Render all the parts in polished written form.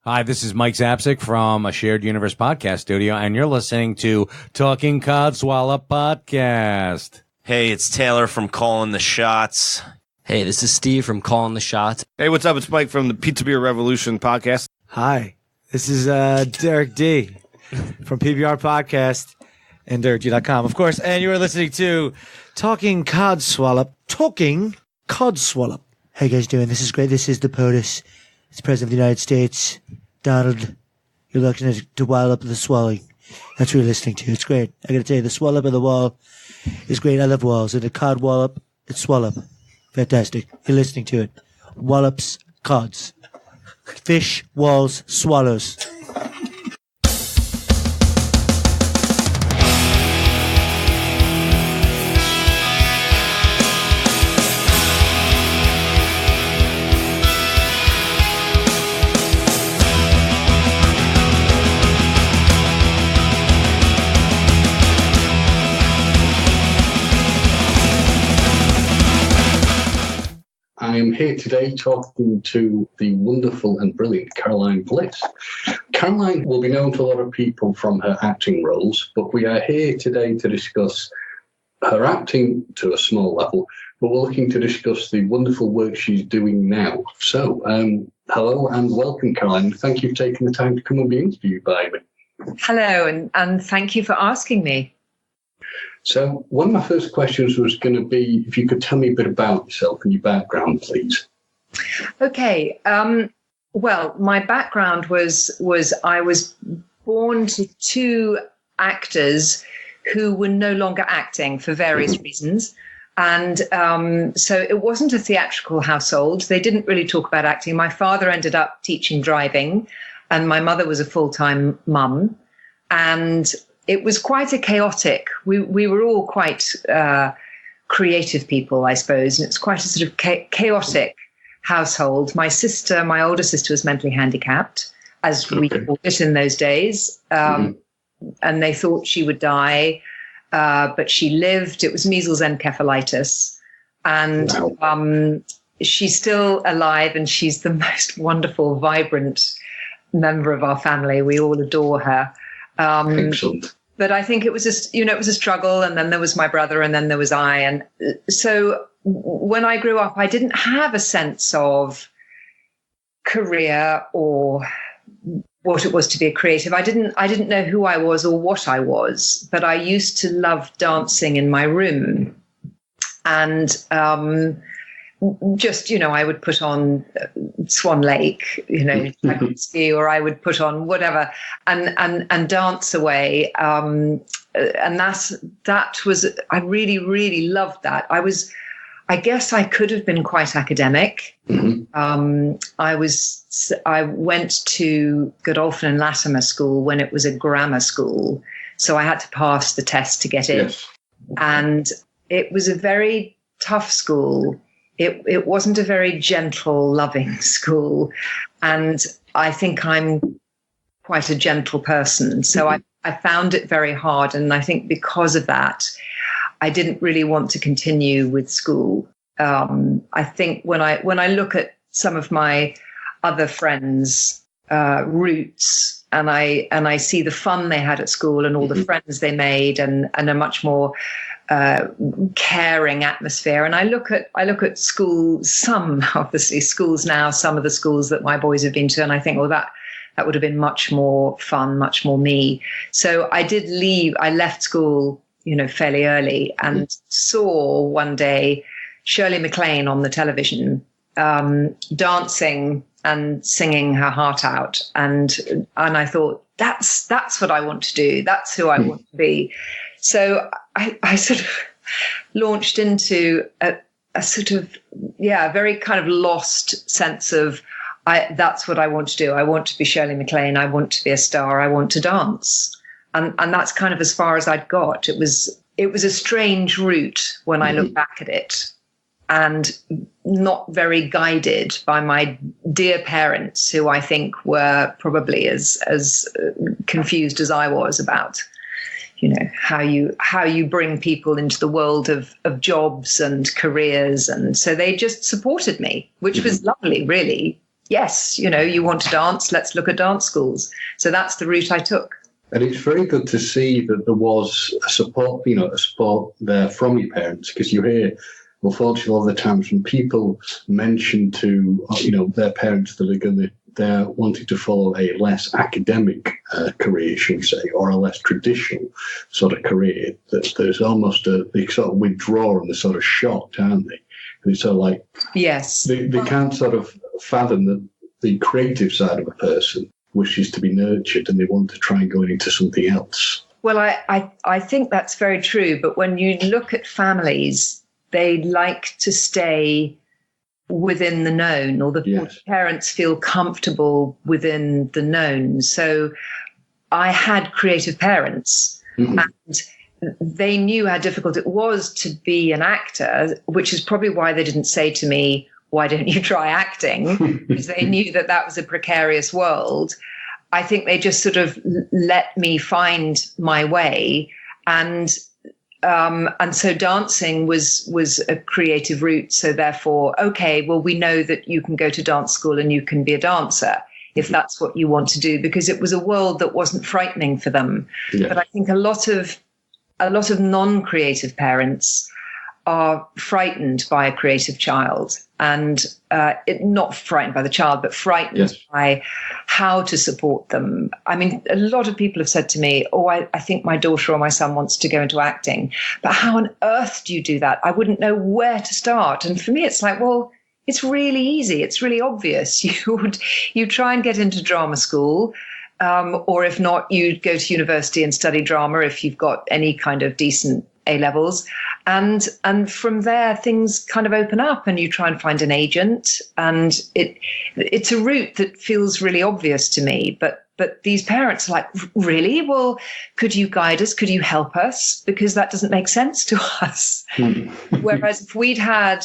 Hi, this is Mike Zapsik from a Shared Universe podcast studio, and you're listening to Talking Codswallop Podcast. Hey, it's Taylor from Calling the Shots. Hey, this is Steve from Calling the Shots. Hey, what's up? It's Mike from the Pizza Beer Revolution podcast. Hi, this is Derek D from PBR Podcast and DerekD.com, of course. And you are listening to Talking Codswallop. Talking Codswallop. How you guys doing? This is great. This is the POTUS. It's President of the United States, Donald. You're looking at the wallop of the swallowing. That's what you're listening to. It's great. I gotta tell you, the swallop of the wall is great. I love walls. And the cod wallop, it's swallop. Fantastic. You're listening to it. Wallops, cods. Fish, walls, swallows. I am here today talking to the wonderful and brilliant Caroline Bliss. Caroline will be known to a lot of people from her acting roles, but we are here today to discuss her acting to a small level, but we're looking to discuss the wonderful work she's doing now. So, hello and welcome, Caroline. Thank you for taking the time to come and be interviewed by me. Hello, and thank you for asking me. So one of my first questions was going to be if you could tell me a bit about yourself and your background, please. Okay. Well, my background was I was born to two actors who were no longer acting for various reasons. And so it wasn't a theatrical household. They didn't really talk about acting. My father ended up teaching driving, and my mother was a full-time mum. And it was quite a chaotic. We were all quite creative people, I suppose, and it's quite a sort of chaotic household. My older sister, was mentally handicapped, as we called it in those days, and they thought she would die, but she lived. It was measles encephalitis, and she's still alive, and she's the most wonderful, vibrant member of our family. We all adore her. Excellent. But I think it was it was a struggle, and then there was my brother, and then there was I. And so when I grew up, I didn't have a sense of career or what it was to be a creative. I didn't know who I was or what I was, but I used to love dancing in my room. And just, I would put on Swan Lake, Tchaikovsky, or I would put on whatever and dance away. And that was, I really, really loved that. I guess I could have been quite academic. I went to Godolphin and Latimer School when it was a grammar school. So I had to pass the test to get in. Yes. And it was a very tough school. It wasn't a very gentle, loving school. And I think I'm quite a gentle person. So I found it very hard. And I think because of that, I didn't really want to continue with school. I think when I look at some of my other friends' roots, and I see the fun they had at school and all the friends they made, and a much more caring atmosphere. And I look at schools, some obviously schools now, some of the schools that my boys have been to, and I think, well, that would have been much more fun, much more me. So I did leave. I left school, fairly early, and saw one day Shirley MacLaine on the television, dancing and singing her heart out, and I thought, that's what I want to do. That's who I want to be. So I sort of launched into a sort of, very kind of lost sense of, that's what I want to do. I want to be Shirley MacLaine. I want to be a star. I want to dance. And that's kind of as far as I'd got. It was a strange route when I look back at it, and not very guided by my dear parents, who I think were probably as confused as I was about, how you bring people into the world of jobs and careers. And so they just supported me, which was lovely, really. yes, you want to dance, let's look at dance schools. So that's the route I took. And it's very good to see that there was a support there from your parents, because you hear, unfortunately, a lot of the times when people mention to, their parents that they're wanting to follow a less academic career, should we say, or a less traditional sort of career, that there's almost they sort of withdraw and they're sort of shocked, aren't they? And it's sort of like, yes, they can't sort of fathom that the creative side of a person wishes to be nurtured and they want to try and go into something else. Well, I think that's very true. But when you look at families, they like to stay within the known, or the parents feel comfortable within the known. So I had creative parents, and they knew how difficult it was to be an actor, which is probably why they didn't say to me, why don't you try acting? Because they knew that was a precarious world. I think they just sort of let me find my way. And so dancing was a creative route. So therefore, okay, well, we know that you can go to dance school and you can be a dancer if that's what you want to do, because it was a world that wasn't frightening for them. Yeah. But I think a lot of non-creative parents are frightened by a creative child, and not frightened by the child, but frightened by how to support them. I mean, a lot of people have said to me, I think my daughter or my son wants to go into acting, but how on earth do you do that? I wouldn't know where to start. And for me, it's like, well, it's really easy. It's really obvious. You try and get into drama school, or if not, you go to university and study drama if you've got any kind of decent A-levels. And from there, things kind of open up and you try and find an agent. And it's a route that feels really obvious to me. But these parents are like, really? Well, could you guide us? Could you help us? Because that doesn't make sense to us. Whereas if we'd had,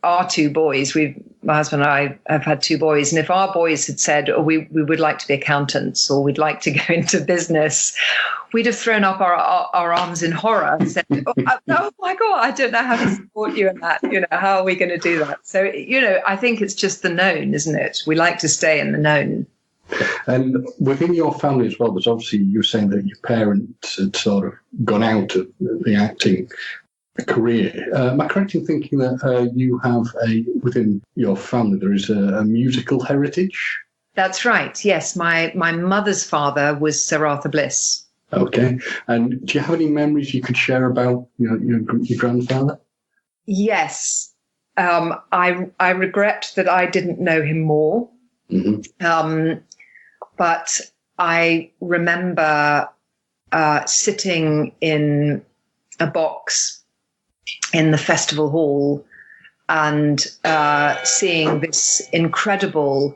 our two boys, my husband and I have had two boys, and if our boys had said, we would like to be accountants, or we'd like to go into business, we'd have thrown up our arms in horror and said, oh my God, I don't know how to support you in that. How are we going to do that? So, I think it's just the known, isn't it? We like to stay in the known. And within your family as well, there's obviously, you were saying that your parents had sort of gone out of the acting career. Am I correct in thinking that you have within your family, there is a musical heritage? That's right. Yes. My mother's father was Sir Arthur Bliss. Okay. And do you have any memories you could share about your grandfather? Yes. I regret that I didn't know him more. Mm-hmm. But I remember sitting in a box in the festival hall and seeing this incredible,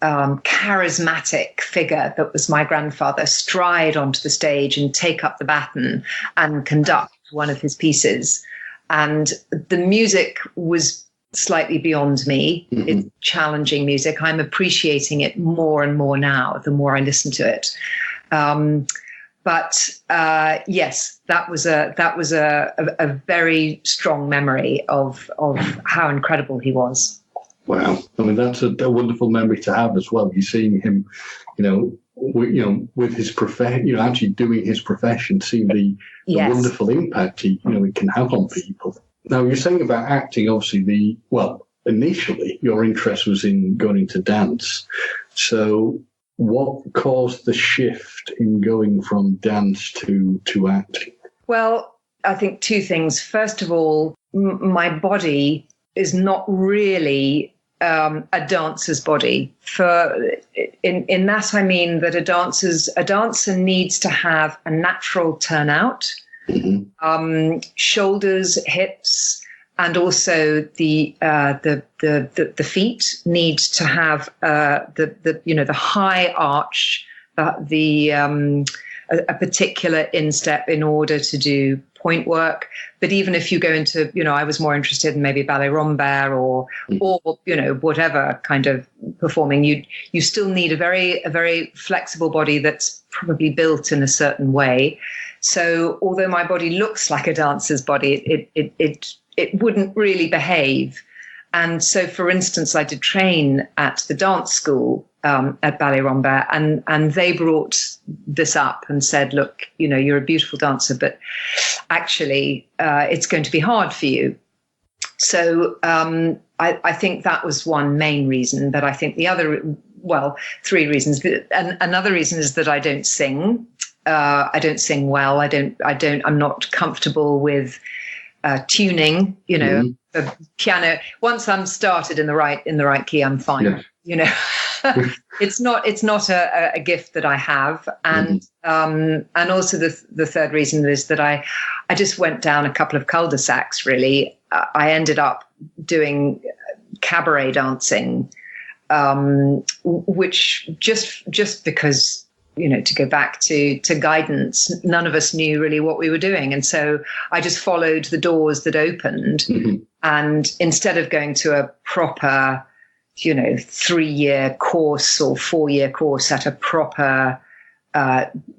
charismatic figure that was my grandfather stride onto the stage and take up the baton and conduct one of his pieces. And the music was slightly beyond me. Mm-hmm. It's challenging music. I'm appreciating it more and more now, the more I listen to it. But yes, that was a very strong memory of how incredible he was. Wow, I mean that's a wonderful memory to have as well. You're seeing him, with his profession, actually doing his profession, seeing the wonderful impact he can have on people. Now you're saying about acting, obviously initially your interest was in going into dance, so. What caused the shift in going from dance to acting? Well, I think two things. First of all, my body is not really a dancer's body. In that, I mean that a dancer needs to have a natural turnout, mm-hmm. Shoulders, hips. And also the feet need to have the high arch, a particular instep in order to do point work. But even if you go into, I was more interested in maybe ballet rambert or whatever kind of performing, you still need a very flexible body that's probably built in a certain way. So although my body looks like a dancer's body, it wouldn't really behave. And so, for instance, I did train at the dance school at Ballet Rambert, and they brought this up and said, look, you're a beautiful dancer, but actually it's going to be hard for you. So I think that was one main reason. But I think the other, three reasons. And another reason is that I don't sing. I don't sing well. I'm not comfortable with tuning, the piano. Once I'm started in the right key, I'm fine. Yeah. It's not a gift that I have. And also the third reason is that I just went down a couple of cul-de-sacs, really. I ended up doing cabaret dancing, which just because, to go back to guidance, none of us knew really what we were doing. And so I just followed the doors that opened. And instead of going to a proper, 3-year course or 4-year course at a proper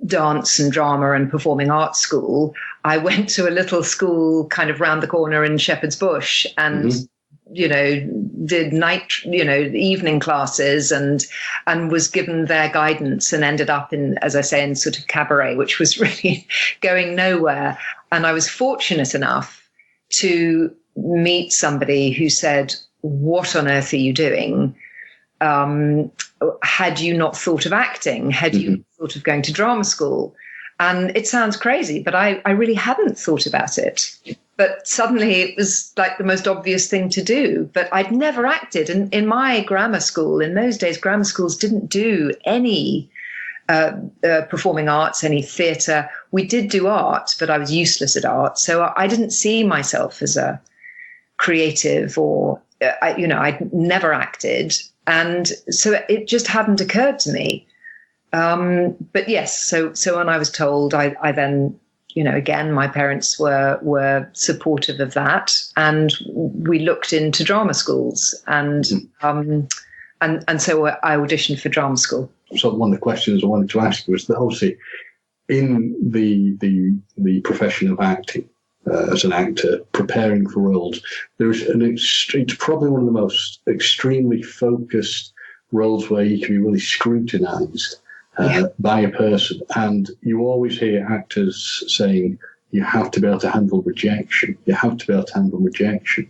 dance and drama and performing arts school, I went to a little school kind of round the corner in Shepherd's Bush and did evening classes and was given their guidance and ended up in, as I say, in sort of cabaret, which was really going nowhere. And I was fortunate enough to meet somebody who said, what on earth are you doing? Had you not thought of acting? Had you thought of going to drama school? And it sounds crazy, but I really hadn't thought about it. But suddenly it was like the most obvious thing to do. But I'd never acted. And in my grammar school, in those days, grammar schools didn't do any performing arts, any theatre. We did do art, but I was useless at art. So I didn't see myself as a creative or, I'd never acted. And so it just hadn't occurred to me. But yes, so when I was told, I then, again, my parents were supportive of that, and we looked into drama schools, and so I auditioned for drama school. So one of the questions I wanted to ask you was that obviously in the profession of acting, as an actor preparing for roles, there's it's probably one of the most extremely focused roles where you can be really scrutinized by a person. And you always hear actors saying you have to be able to handle rejection. You have to be able to handle rejection.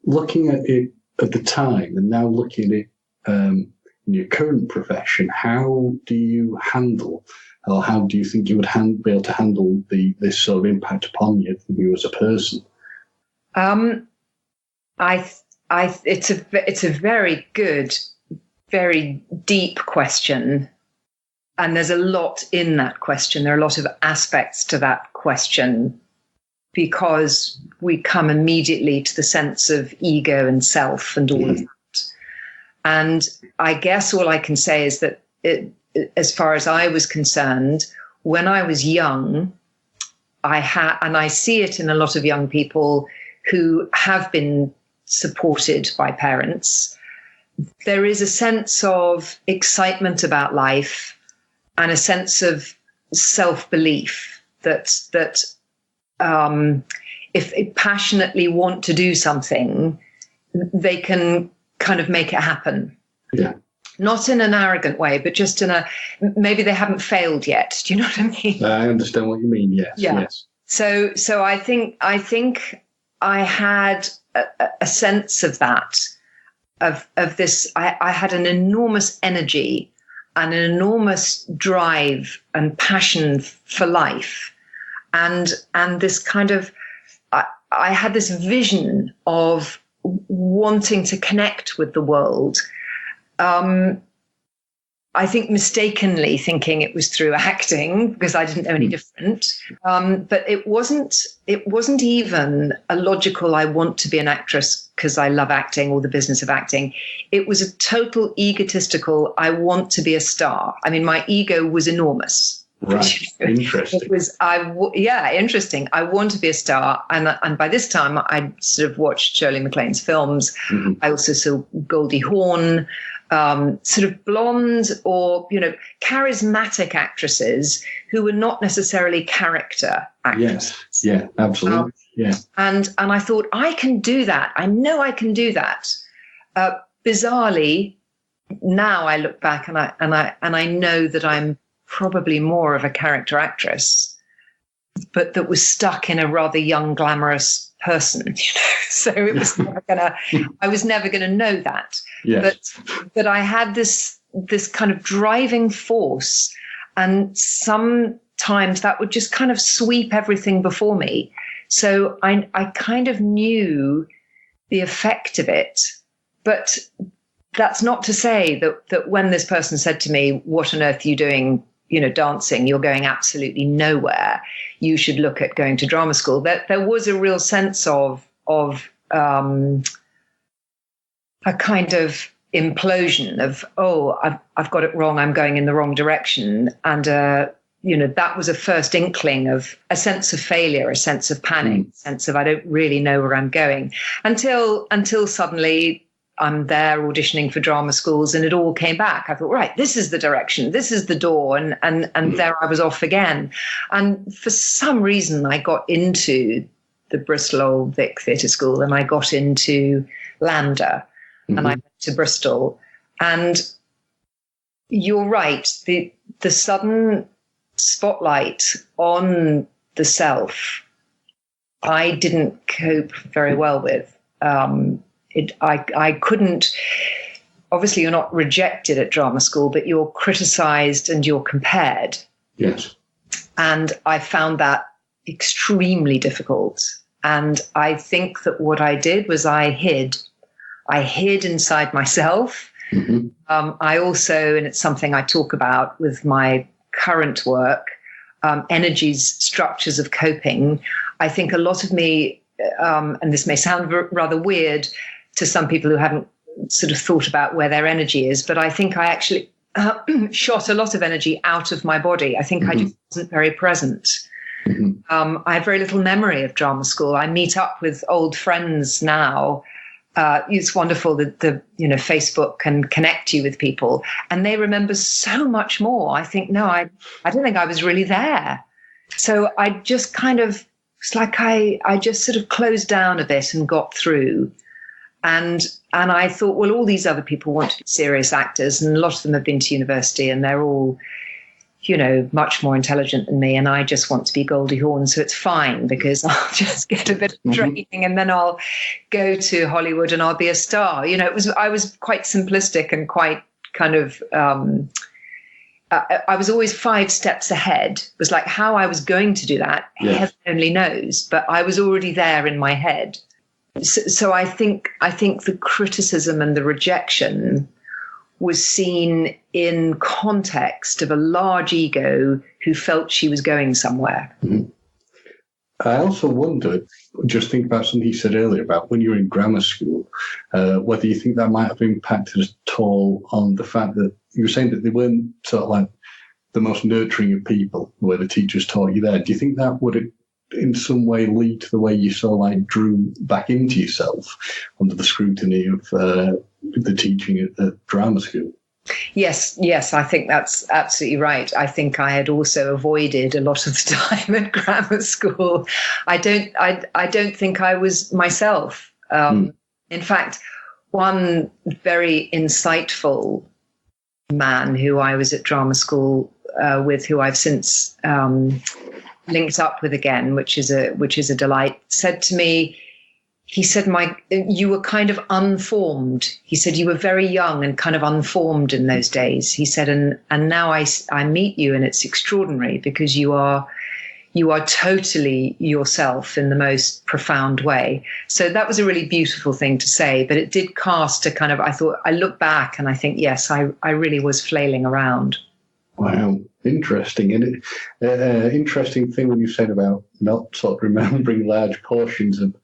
Looking at it at the time and now looking at it in your current profession, how do you handle, or how do you think you would be able to handle this sort of impact upon you as a person? It's a very good, very deep question. And there's a lot in that question. There are a lot of aspects to that question, because we come immediately to the sense of ego and self and all of that. And I guess all I can say is that as far as I was concerned, when I was young, and I see it in a lot of young people who have been supported by parents, there is a sense of excitement about life and a sense of self-belief that if they passionately want to do something, they can kind of make it happen. Yeah. Not in an arrogant way, but just maybe they haven't failed yet. Do you know what I mean? I understand what you mean. Yes. Yeah. Yes. So I think I had a sense of that, of this. I had an enormous energy and an enormous drive and passion for life, and this kind of I had this vision of wanting to connect with the world. I think mistakenly thinking it was through acting, because I didn't know any different. But it wasn't even a logical, I want to be an actress because I love acting or the business of acting. It was a total egotistical, I want to be a star. I mean, my ego was enormous. Right. Interesting. It was, interesting. I want to be a star. And by this time I sort of watched Shirley MacLaine's films. I also saw Goldie Hawn. sort of blonde or, charismatic actresses who were not necessarily character actresses. Yes, yeah, absolutely. Yeah. And I thought, I can do that. I know I can do that. Bizarrely, now I look back and I know that I'm probably more of a character actress, but that was stuck in a rather young, glamorous person. So it was I was never gonna know that. Yes. But I had this kind of driving force, and sometimes that would just kind of sweep everything before me. So I kind of knew the effect of it. But that's not to say that when this person said to me, "What on earth are you doing, dancing? You're going absolutely nowhere. You should look at going to drama school." There was a real sense of a kind of implosion of, I've got it wrong. I'm going in the wrong direction. And, that was a first inkling of a sense of failure, a sense of panic, a sense of I don't really know where I'm going until suddenly I'm there auditioning for drama schools, and it all came back. I thought, right, this is the direction, this is the door, and there I was off again. And for some reason, I got into the Bristol Old Vic Theatre School, and I got into LAMDA, and I went to Bristol. And you're right, the sudden spotlight on the self, I didn't cope very well with. I couldn't, obviously you're not rejected at drama school, but you're criticized and you're compared. Yes. And I found that extremely difficult. And I think that what I did was I hid inside myself. I also, and it's something I talk about with my current work, energies, structures of coping. I think a lot of me, and this may sound rather weird to some people who haven't sort of thought about where their energy is, but I think I actually shot a lot of energy out of my body. I think I just wasn't very present. I have very little memory of drama school. I meet up with old friends now. It's wonderful that Facebook can connect you with people, and they remember so much more. I think, no, I don't think I was really there. So I just kind of, it's like I just sort of closed down a bit and got through. And I thought, well, all these other people want to be serious actors, and a lot of them have been to university, and they're all, much more intelligent than me, and I just want to be Goldie Hawn, so it's fine because I'll just get a bit of training and then I'll go to Hollywood and I'll be a star. I was quite simplistic and quite kind of, I was always 5 steps ahead. It was like how I was going to do that, heaven only knows, but I was already there in my head. So I think the criticism and the rejection was seen in context of a large ego who felt she was going somewhere. I also wondered, just think about something you said earlier about when you were in grammar school, whether you think that might have impacted at all on the fact that you were saying that they weren't sort of like the most nurturing of people, where the teachers taught you there. Do you think that would in some way lead to the way you sort of like drew back into yourself under the scrutiny of the teaching at drama school? Yes, I think that's absolutely right. I think I had also avoided a lot of the time at grammar school. I don't think I was myself. In fact, one very insightful man who I was at drama school with, who I've since linked up with again, which is a delight, said to me, he said, you were kind of unformed. He said, you were very young and kind of unformed in those days. He said, and now I meet you, and it's extraordinary because you are totally yourself in the most profound way. So that was a really beautiful thing to say, but it did cast a kind of, I look back and I think, yes, I really was flailing around. Wow. Interesting. And interesting thing when you said about not sort of remembering large portions of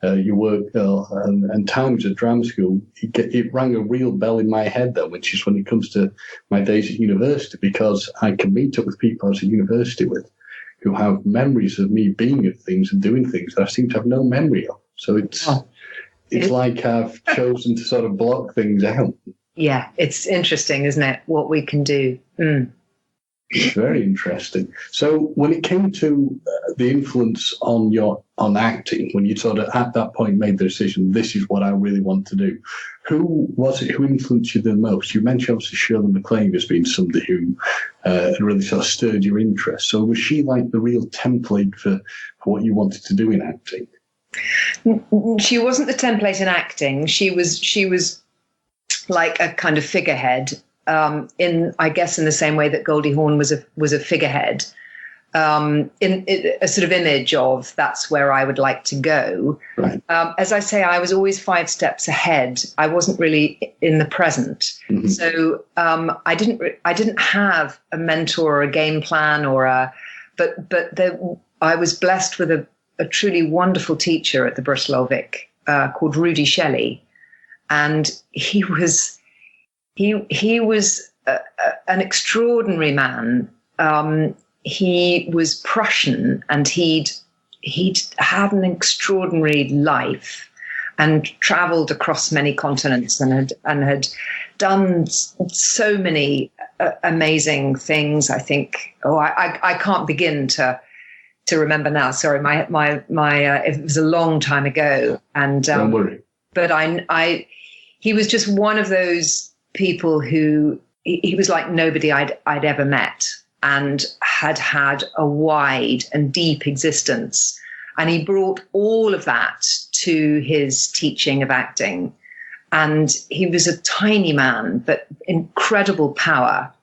your work and times at drama school. It rang a real bell in my head, though, which is when it comes to my days at university, because I can meet up with people I was at university with who have memories of me being at things and doing things that I seem to have no memory of. So it's like I've chosen to sort of block things out. yeah, it's interesting, isn't it? What we can do. It's very interesting. So when it came to the influence on acting, when you sort of at that point made the decision, this is what I really want to do, who was it who influenced you the most? You mentioned obviously Shirley MacLaine as being somebody who really sort of stirred your interest. So was she like the real template for what you wanted to do in acting? She wasn't the template in acting. She was like a kind of figurehead. In the same way that Goldie Hawn was a figurehead, in a sort of image of that's where I would like to go. Right. As I say, I was always 5 steps ahead. I wasn't really in the present, so I didn't have a mentor or a game plan I was blessed with a truly wonderful teacher at the Bristol Old Vic called Rudi Shelley, and he was an extraordinary man. He was Prussian, and he'd had an extraordinary life and travelled across many continents and had done so many amazing things. I think. I can't begin to remember now. Sorry, my it was a long time ago, and Don't worry. But he was just one of those people who he was like nobody I'd ever met, and had a wide and deep existence, and he brought all of that to his teaching of acting. And he was a tiny man but incredible power,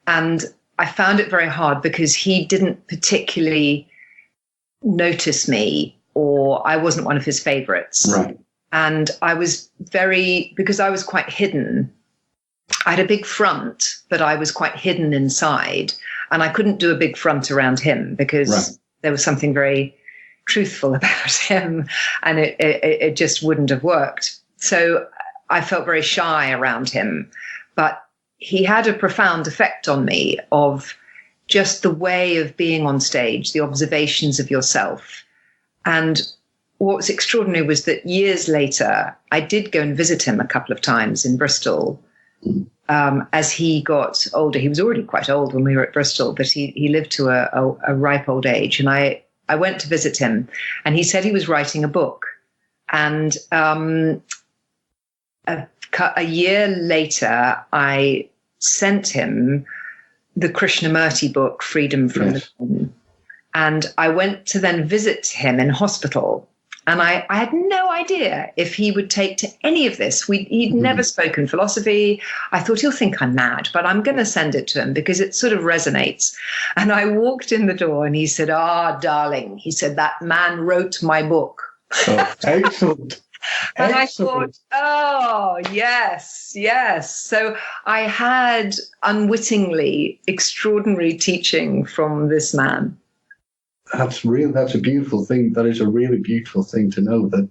and I found it very hard because he didn't particularly notice me, or I wasn't one of his favorites. Right. And because I was quite hidden, I had a big front, but I was quite hidden inside, and I couldn't do a big front around him because there was something very truthful about him, and it just wouldn't have worked. So I felt very shy around him, but he had a profound effect on me of just the way of being on stage, the observations of yourself. And what was extraordinary was that years later, I did go and visit him a couple of times in Bristol. As he got older, he was already quite old when we were at Bristol, but he lived to a ripe old age. And I went to visit him, and he said he was writing a book. And a year later, I sent him the Krishnamurti book, Freedom from the Pen. And I went to then visit him in hospital. And I had no idea if he would take to any of this. He'd never spoken philosophy. I thought, he'll think I'm mad, but I'm going to send it to him because it sort of resonates. And I walked in the door, and he said, darling, he said, that man wrote my book. Oh, excellent. And I thought, yes. So I had unwittingly extraordinary teaching from this man. That's a beautiful thing. That is a really beautiful thing to know, that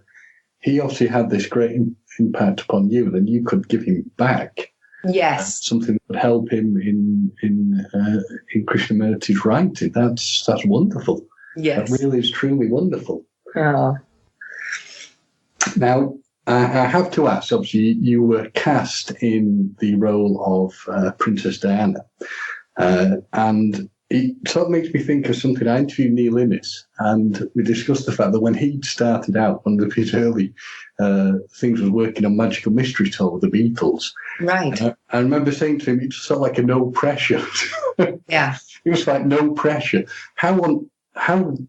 he obviously had this great impact upon you, and you could give him back. Yes. Something that would help him in Krishnamurti's writing. That's wonderful. Yes. That really is truly wonderful. Oh. Now, I have to ask, obviously, you were cast in the role of Princess Diana, and it sort of makes me think of something. I interviewed Neil Innes, and we discussed the fact that when he started out, one of his early things was working on Magical Mystery Tour with the Beatles. Right. I remember saying to him, it's sort of like a no pressure. Yeah. It was like no pressure. How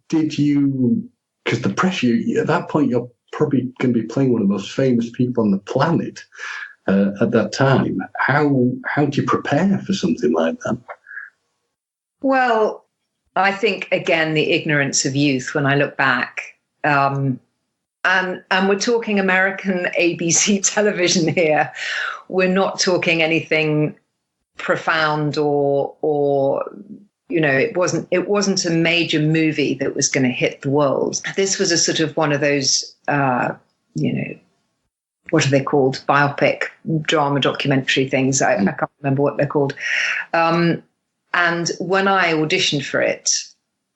did you, because the pressure, at that point, you're probably going to be playing one of the most famous people on the planet at that time. How do you prepare for something like that? Well, I think, again, the ignorance of youth when I look back. And we're talking American ABC television here. We're not talking anything profound or it wasn't a major movie that was going to hit the world. This was a sort of one of those, what are they called? Biopic, drama, documentary things. I can't remember what they're called. And when I auditioned for it,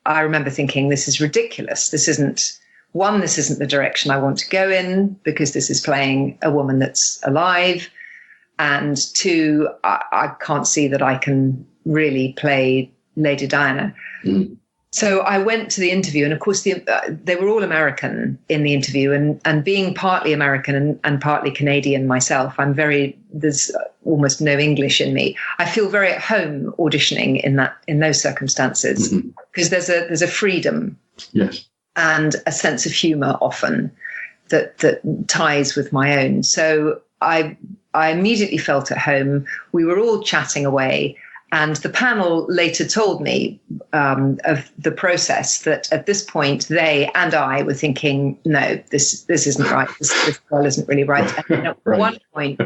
I remember thinking, this is ridiculous. This isn't the direction I want to go in, because this is playing a woman that's alive. and two, I can't see that I can really play Lady Diana. So I went to the interview, and of course they were all American in the interview, and being partly American and partly Canadian myself, there's almost no English in me. I feel very at home auditioning in those circumstances, because there's a freedom, Yes, and a sense of humor often that ties with my own. So I immediately felt at home. We were all chatting away. And the panel later told me of the process, that at this point they and I were thinking, no, this isn't right. This girl isn't really right. And at one point,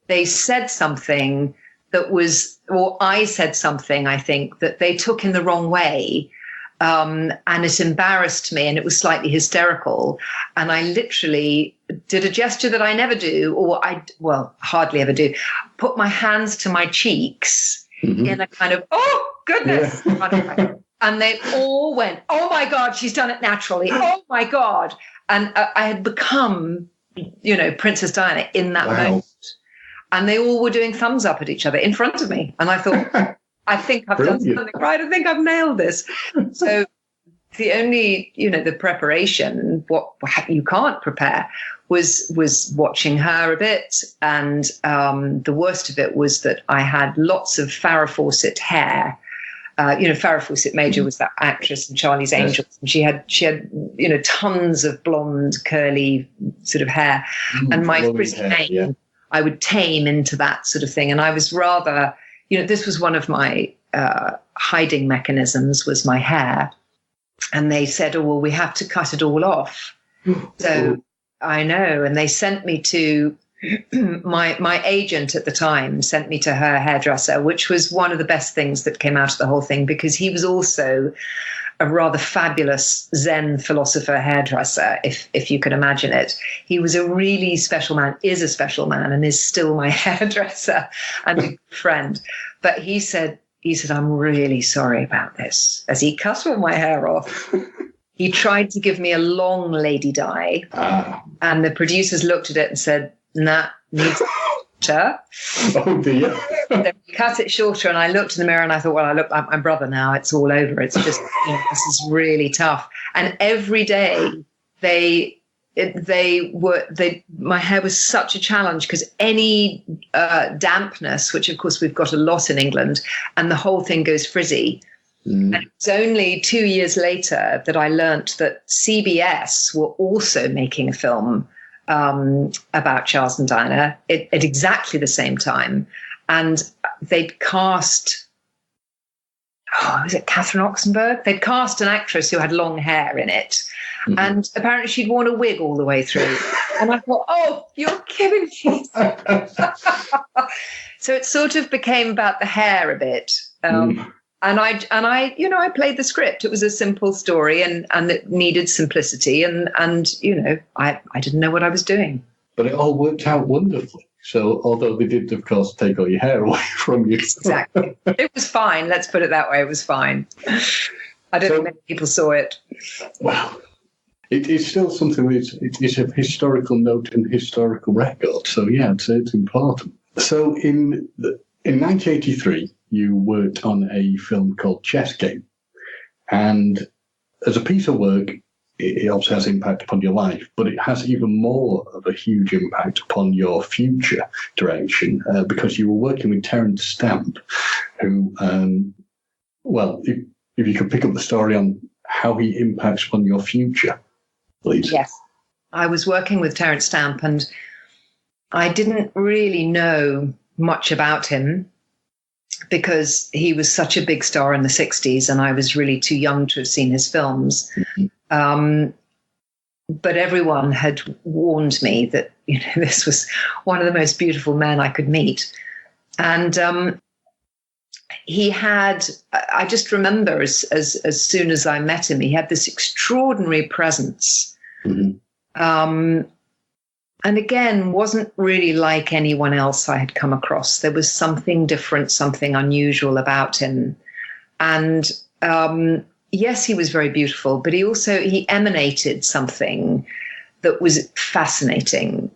they said something that was, or I said something, I think, that they took in the wrong way. And it embarrassed me, and it was slightly hysterical. And I literally did a gesture that I never do, or hardly ever do, put my hands to my cheeks in a kind of, oh, goodness. Yeah. And they all went, oh, my God, she's done it naturally. Oh, my God. And I had become, Princess Diana in that moment. And they all were doing thumbs up at each other in front of me. And I thought, I think I've done something right. I think I've nailed this. So the only, the preparation, what you can't prepare, was watching her a bit. And the worst of it was that I had lots of Farrah Fawcett hair. Farrah Fawcett Major was that actress in Charlie's Angels. And she had tons of blonde, curly sort of hair. And my frizzy mane, I would tame into that sort of thing. And I was rather, this was one of my hiding mechanisms, was my hair. And they said, oh, well, we have to cut it all off. So I know. And they sent me to my agent at the time, sent me to her hairdresser, which was one of the best things that came out of the whole thing, because he was also a rather fabulous Zen philosopher hairdresser, if you can imagine it. He was a really special man, is a special man, and is still my hairdresser and a good friend. But he said, I'm really sorry about this, as he cut all my hair off. He tried to give me a long lady dye, and the producers looked at it and said, nah, needs shorter. Oh, dear. So we cut it shorter, and I looked in the mirror and I thought, well, I look like my brother now. It's all over. It's just, this is really tough. And every day my hair was such a challenge, because any dampness, which of course we've got a lot in England, and the whole thing goes frizzy. And it was only 2 years later that I learnt that CBS were also making a film about Charles and Diana at exactly the same time. And they'd cast, was it Catherine Oxenberg? They'd cast an actress who had long hair in it. And apparently she'd worn a wig all the way through. And I thought, oh, you're kidding me. So it sort of became about the hair a bit. And I played the script. It was a simple story, and it needed simplicity. And I didn't know what I was doing. But it all worked out wonderfully. So although they did, of course, take all your hair away from you. Exactly. It was fine. Let's put it that way. It was fine. I don't think many people saw it. Well, it is still something it's a historical note and historical record. So, yeah, I'd say it's important. So in 1983, you worked on a film called Chess Game. And as a piece of work, it obviously has impact upon your life, but it has even more of a huge impact upon your future direction, because you were working with Terence Stamp, who, if you could pick up the story on how he impacts upon your future, please. Yes. I was working with Terence Stamp, and I didn't really know much about him, because he was such a big star in the 60s, and I was really too young to have seen his films. But everyone had warned me that this was one of the most beautiful men I could meet. And he had, I just remember as soon as I met him, he had this extraordinary presence. And again, wasn't really like anyone else I had come across. There was something different, something unusual about him. And yes, he was very beautiful, but he emanated something that was fascinating.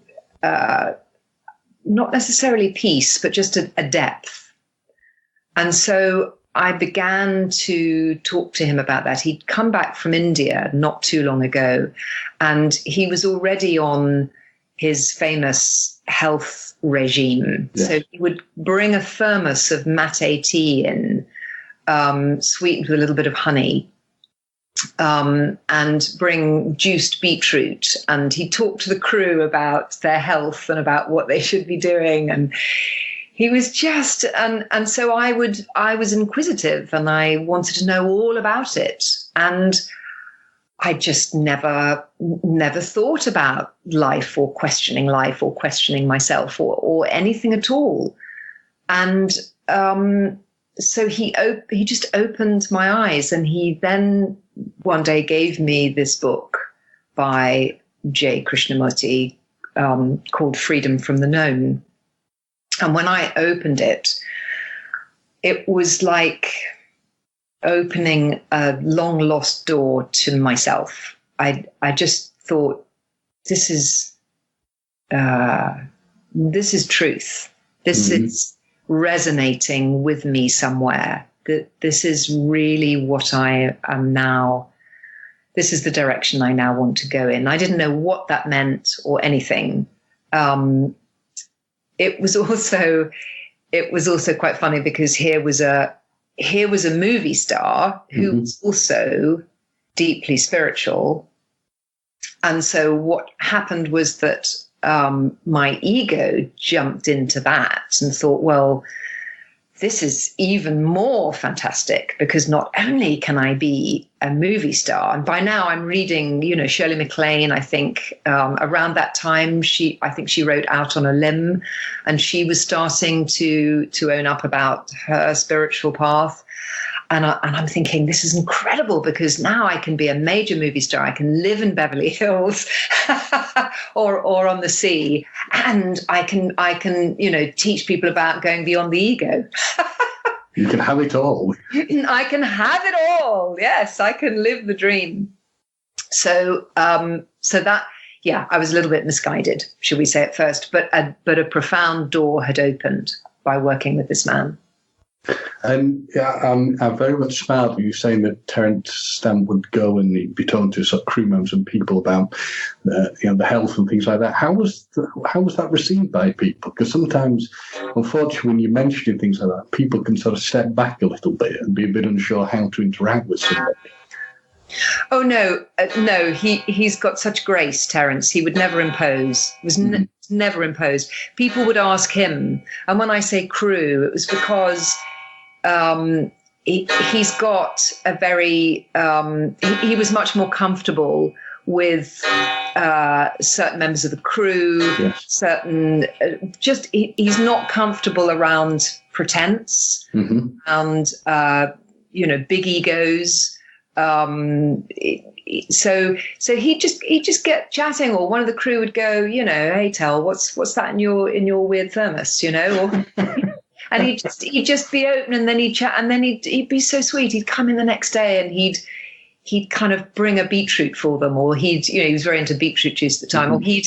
not necessarily peace, but just a depth. And so I began to talk to him about that. He'd come back from India not too long ago, and he was already on his famous health regime. Yes. So he would bring a thermos of mate tea in, sweetened with a little bit of honey, and bring juiced beetroot. And he talked to the crew about their health and about what they should be doing. And he was just, and so I was inquisitive, and I wanted to know all about it. And I just never thought about life or questioning myself or anything at all. And so he just opened my eyes, and he then one day gave me this book by J. Krishnamurti called Freedom from the Known. And when I opened it, it was like opening a long lost door to myself. I just thought, this is truth. This is resonating with me somewhere. That this is really what I am now. This is the direction I now want to go in. I didn't know what that meant or anything. It was also quite funny, because here was a movie star who was also deeply spiritual. And so what happened was that my ego jumped into that and thought, well, this is even more fantastic, because not only can I be a movie star, and by now I'm reading, Shirley MacLaine. I think around that time, she wrote Out on a Limb, and she was starting to own up about her spiritual path. And I'm thinking, this is incredible, because now I can be a major movie star. I can live in Beverly Hills or on the sea, and I can teach people about going beyond the ego. You can have it all. I can have it all. Yes, I can live the dream. So that, I was a little bit misguided, should we say, at first, but a profound door had opened by working with this man. And I'm very much smiled when you're saying that Terence Stamp would go and he'd be talking to sort of crew members and people about the health and things like that. How was that received by people? Because sometimes, unfortunately, when you're mentioning things like that, people can sort of step back a little bit and be a bit unsure how to interact with somebody. Oh no, he's got such grace, Terence. He would never impose. Never imposed. People would ask him, and when I say crew, it was because he's got a very he was much more comfortable with certain members of the crew. Yes. Certain he's not comfortable around pretense and big egos. So he'd just get chatting, or one of the crew would go, hey, Tel, what's that in your weird thermos, or, and he'd just be open, and then he'd chat, and then he'd be so sweet. He'd come in the next day, and he'd kind of bring a beetroot for them, or he was very into beetroot juice at the time, or he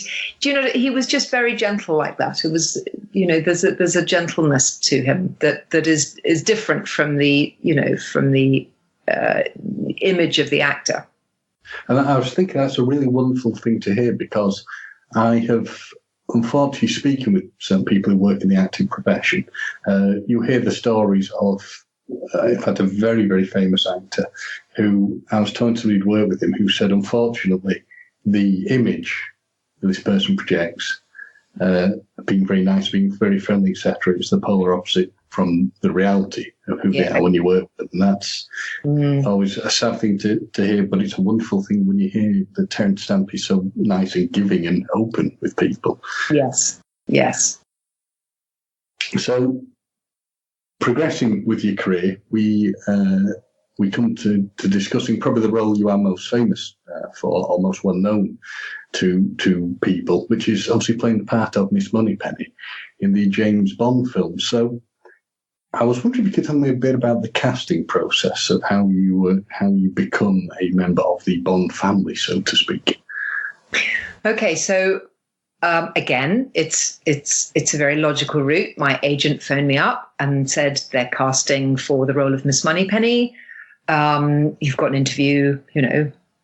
was just very gentle like that. It was, there's a gentleness to him that is different from the image of the actor. And I was thinking that's a really wonderful thing to hear, because I have, unfortunately, speaking with some people who work in the acting profession, you hear the stories of, in fact, a very, very famous actor who, I was talking to somebody who'd worked with him, who said, unfortunately, the image that this person projects, being very nice, being very friendly, etc., is the polar opposite from the reality of who they are when you work with them. And that's always a sad thing to hear, but it's a wonderful thing when you hear that Terence Stamp is so nice and giving and open with people. Yes. So, progressing with your career, we come to discussing probably the role you are most famous for, or most well known to people, which is obviously playing the part of Miss Moneypenny in the James Bond film. So, I was wondering if you could tell me a bit about the casting process of how you become a member of the Bond family, so to speak. Okay, so Again, it's a very logical route. My agent phoned me up and said they're casting for the role of Miss Moneypenny. You've got an interview,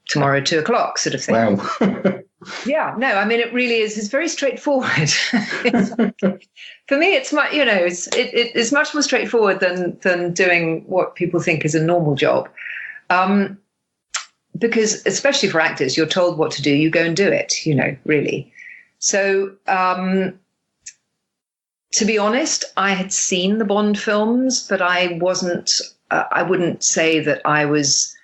tomorrow 2:00 sort of thing. Wow. Yeah, no, I mean, it really is. It's very straightforward. For me, it's much, it's much more straightforward than doing what people think is a normal job. Because especially for actors, you're told what to do, you go and do it, really. So, to be honest, I had seen the Bond films, but I wouldn't say that I was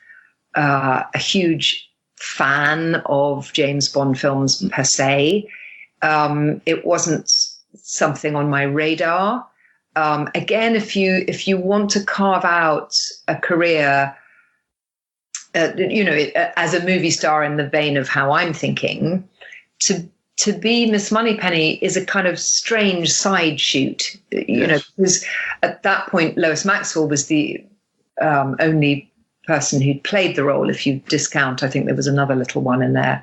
a huge fan of James Bond films per se. It wasn't something on my radar. Again, if you want to carve out a career, as a movie star in the vein of how I'm thinking, to be Miss Moneypenny is a kind of strange side shoot, because at that point Lois Maxwell was the only person who'd played the role. If you discount, I think there was another little one in there.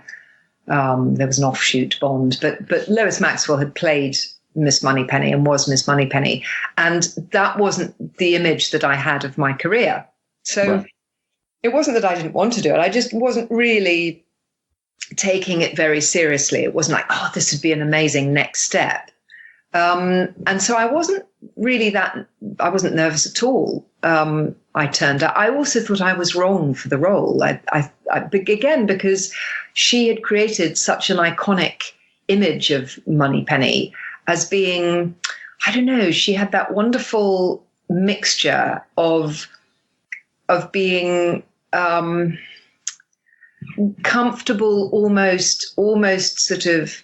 There was an offshoot Bond, but Lois Maxwell had played Miss Moneypenny and was Miss Moneypenny, and that wasn't the image that I had of my career. So right. It wasn't that I didn't want to do it. I just wasn't really taking it very seriously. It wasn't like, oh, this would be an amazing next step. And so I wasn't nervous at all. I turned out. I also thought I was wrong for the role. I again, because she had created such an iconic image of Moneypenny as being, I don't know, she had that wonderful mixture of being comfortable, almost sort of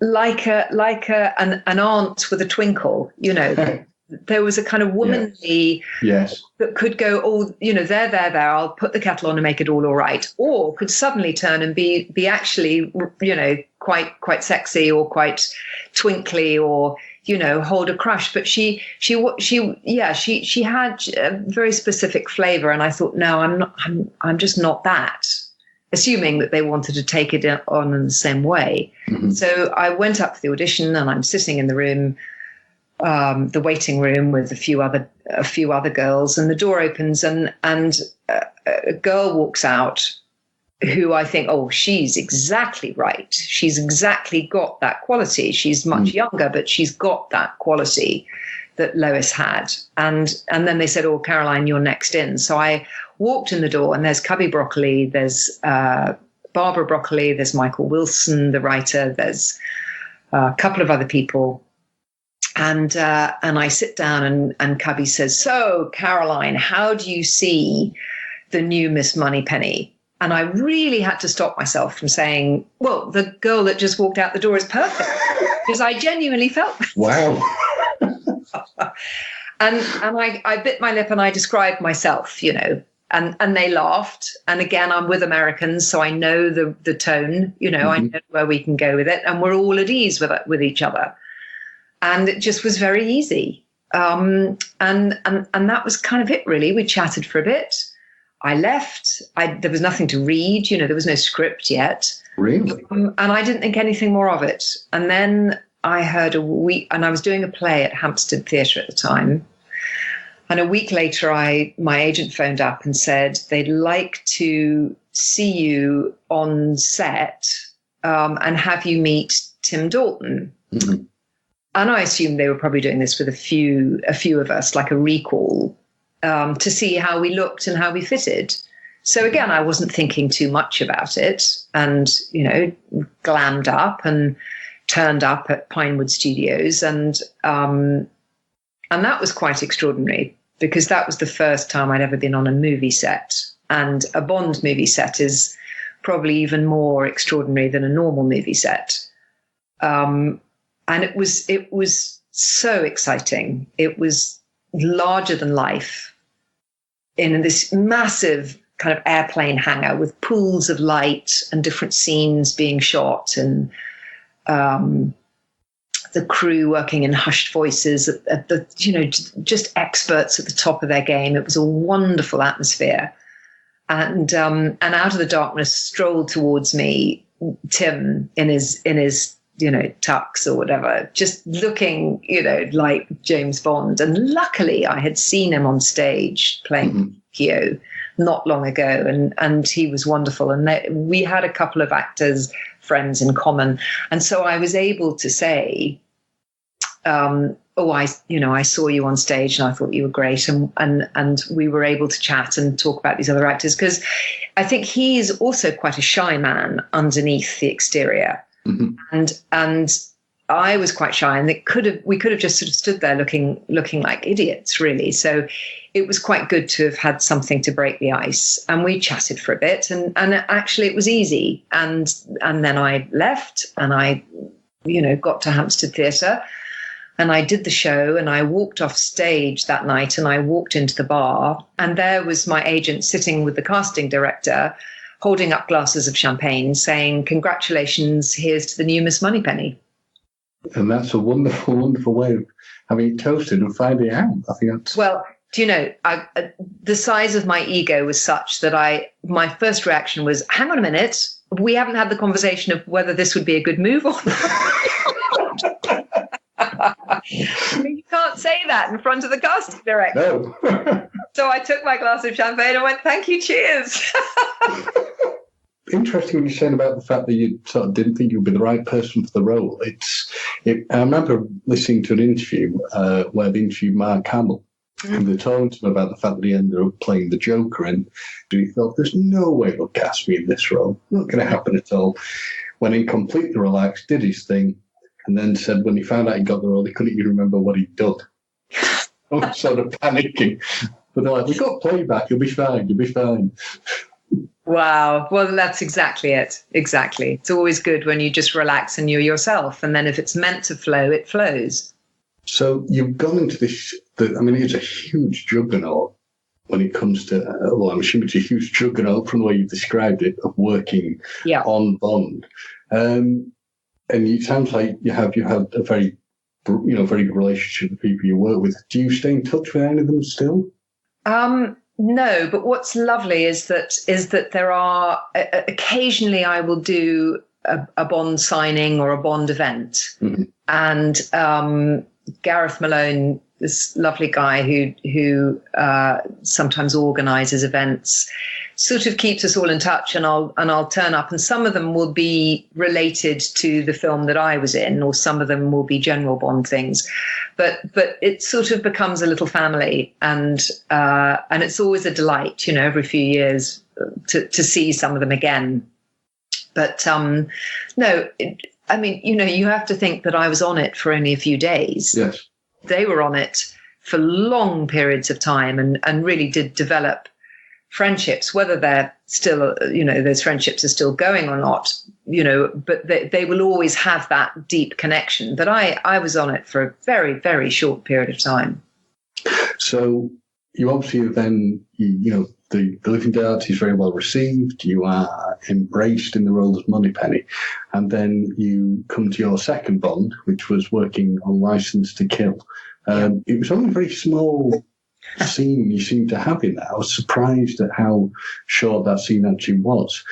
like an aunt with a twinkle, There was a kind of womanly, yes, that could go, oh, there, I'll put the kettle on and make it all right, or could suddenly turn and be actually, quite sexy or quite twinkly, or hold a crush. But she had a very specific flavor, and I thought, no, I'm just not that. Assuming that they wanted to take it on in the same way. Mm-hmm. So I went up for the audition, and I'm sitting in the room, the waiting room, with a few other girls, and the door opens, and a girl walks out who I think, oh, she's exactly right. She's exactly got that quality. She's much younger, but she's got that quality that Lois had. And then they said, oh, Caroline, you're next in. So I walked in the door, and there's Cubby Broccoli, there's Barbara Broccoli, there's Michael Wilson, the writer, there's a couple of other people. And I sit down, and Cubby says, so, Caroline, how do you see the new Miss Moneypenny? And I really had to stop myself from saying, well, the girl that just walked out the door is perfect, because I genuinely felt that. Wow. And I bit my lip, and I described myself, and they laughed. And again, I'm with Americans, so I know the tone, I know where we can go with it, and we're all at ease with each other. And it just was very easy. And that was kind of it, really. We chatted for a bit. I left. There was nothing to read, there was no script yet. Really? And I didn't think anything more of it. And then I heard and I was doing a play at Hampstead Theatre at the time. And a week later, my agent phoned up and said they'd like to see you on set and have you meet Tim Dalton. Mm-hmm. And I assumed they were probably doing this with a few of us, like a recall, to see how we looked and how we fitted. So again, I wasn't thinking too much about it, and glammed up and turned up at Pinewood Studios, and that was quite extraordinary, because that was the first time I'd ever been on a movie set, and a Bond movie set is probably even more extraordinary than a normal movie set. And it was so exciting. It was larger than life in this massive kind of airplane hangar with pools of light and different scenes being shot, and the crew working in hushed voices, just experts at the top of their game. It was a wonderful atmosphere. And out of the darkness strolled towards me Tim in his tux or whatever, just looking, like James Bond. And luckily I had seen him on stage playing Kyo not long ago, and he was wonderful. And we had a couple of actors friends in common, and so I was able to say, I saw you on stage and I thought you were great, and we were able to chat and talk about these other actors, because I think he is also quite a shy man underneath the exterior, and I was quite shy, and we could have just sort of stood there looking like idiots, really. So it was quite good to have had something to break the ice, and we chatted for a bit, and actually it was easy, and then I left, and I got to Hampstead Theatre. And I did the show, and I walked off stage that night, and I walked into the bar, and there was my agent sitting with the casting director, holding up glasses of champagne, saying, "Congratulations, here's to the new Miss Moneypenny." And that's a wonderful, wonderful way of having it toasted and finding out. I think that's... Well, do you know, the size of my ego was such that my first reaction was, hang on a minute, we haven't had the conversation of whether this would be a good move or not. You can't say that in front of the casting director. No. So I took my glass of champagne and went, "Thank you, cheers." Interesting what you're saying about the fact that you sort of didn't think you'd be the right person for the role. I remember listening to an interview where they interviewed Mark Hamill, and they told him about the fact that he ended up playing the Joker, and he thought, "There's no way they'll cast me in this role. Not going to happen at all." Went in completely relaxed, did his thing, and then said when he found out he got the role, he couldn't even remember what he'd done. I was sort of panicking. But they're like, "We've got playback, you'll be fine, you'll be fine." Wow. Well, that's exactly it. Exactly. It's always good when you just relax and you're yourself. And then if it's meant to flow, it flows. So you've gone into this, it's a huge juggernaut when it comes to, I'm assuming it's a huge juggernaut from the way you've described it, of working on Bond. And it sounds like you have a very good relationship with people you work with. Do you stay in touch with any of them still? No, but what's lovely is that there are occasionally I will do a Bond signing or a Bond event, and Gareth Malone, this lovely guy who sometimes organises events, sort of keeps us all in touch, and I'll turn up, and some of them will be related to the film that I was in, or some of them will be general Bond things, but it sort of becomes a little family, and it's always a delight, every few years to see some of them again. But no, you have to think that I was on it for only a few days. Yes. They were on it for long periods of time, and really did develop friendships, whether they're still, those friendships are still going or not, but they will always have that deep connection. But I was on it for a very, very short period of time. So you obviously then, the Living Daylights is very well received. You are embraced in the role as Moneypenny. And then you come to your second Bond, which was working on Licence to Kill. It was only a very small scene you seem to have in that. I was surprised at how short that scene actually was.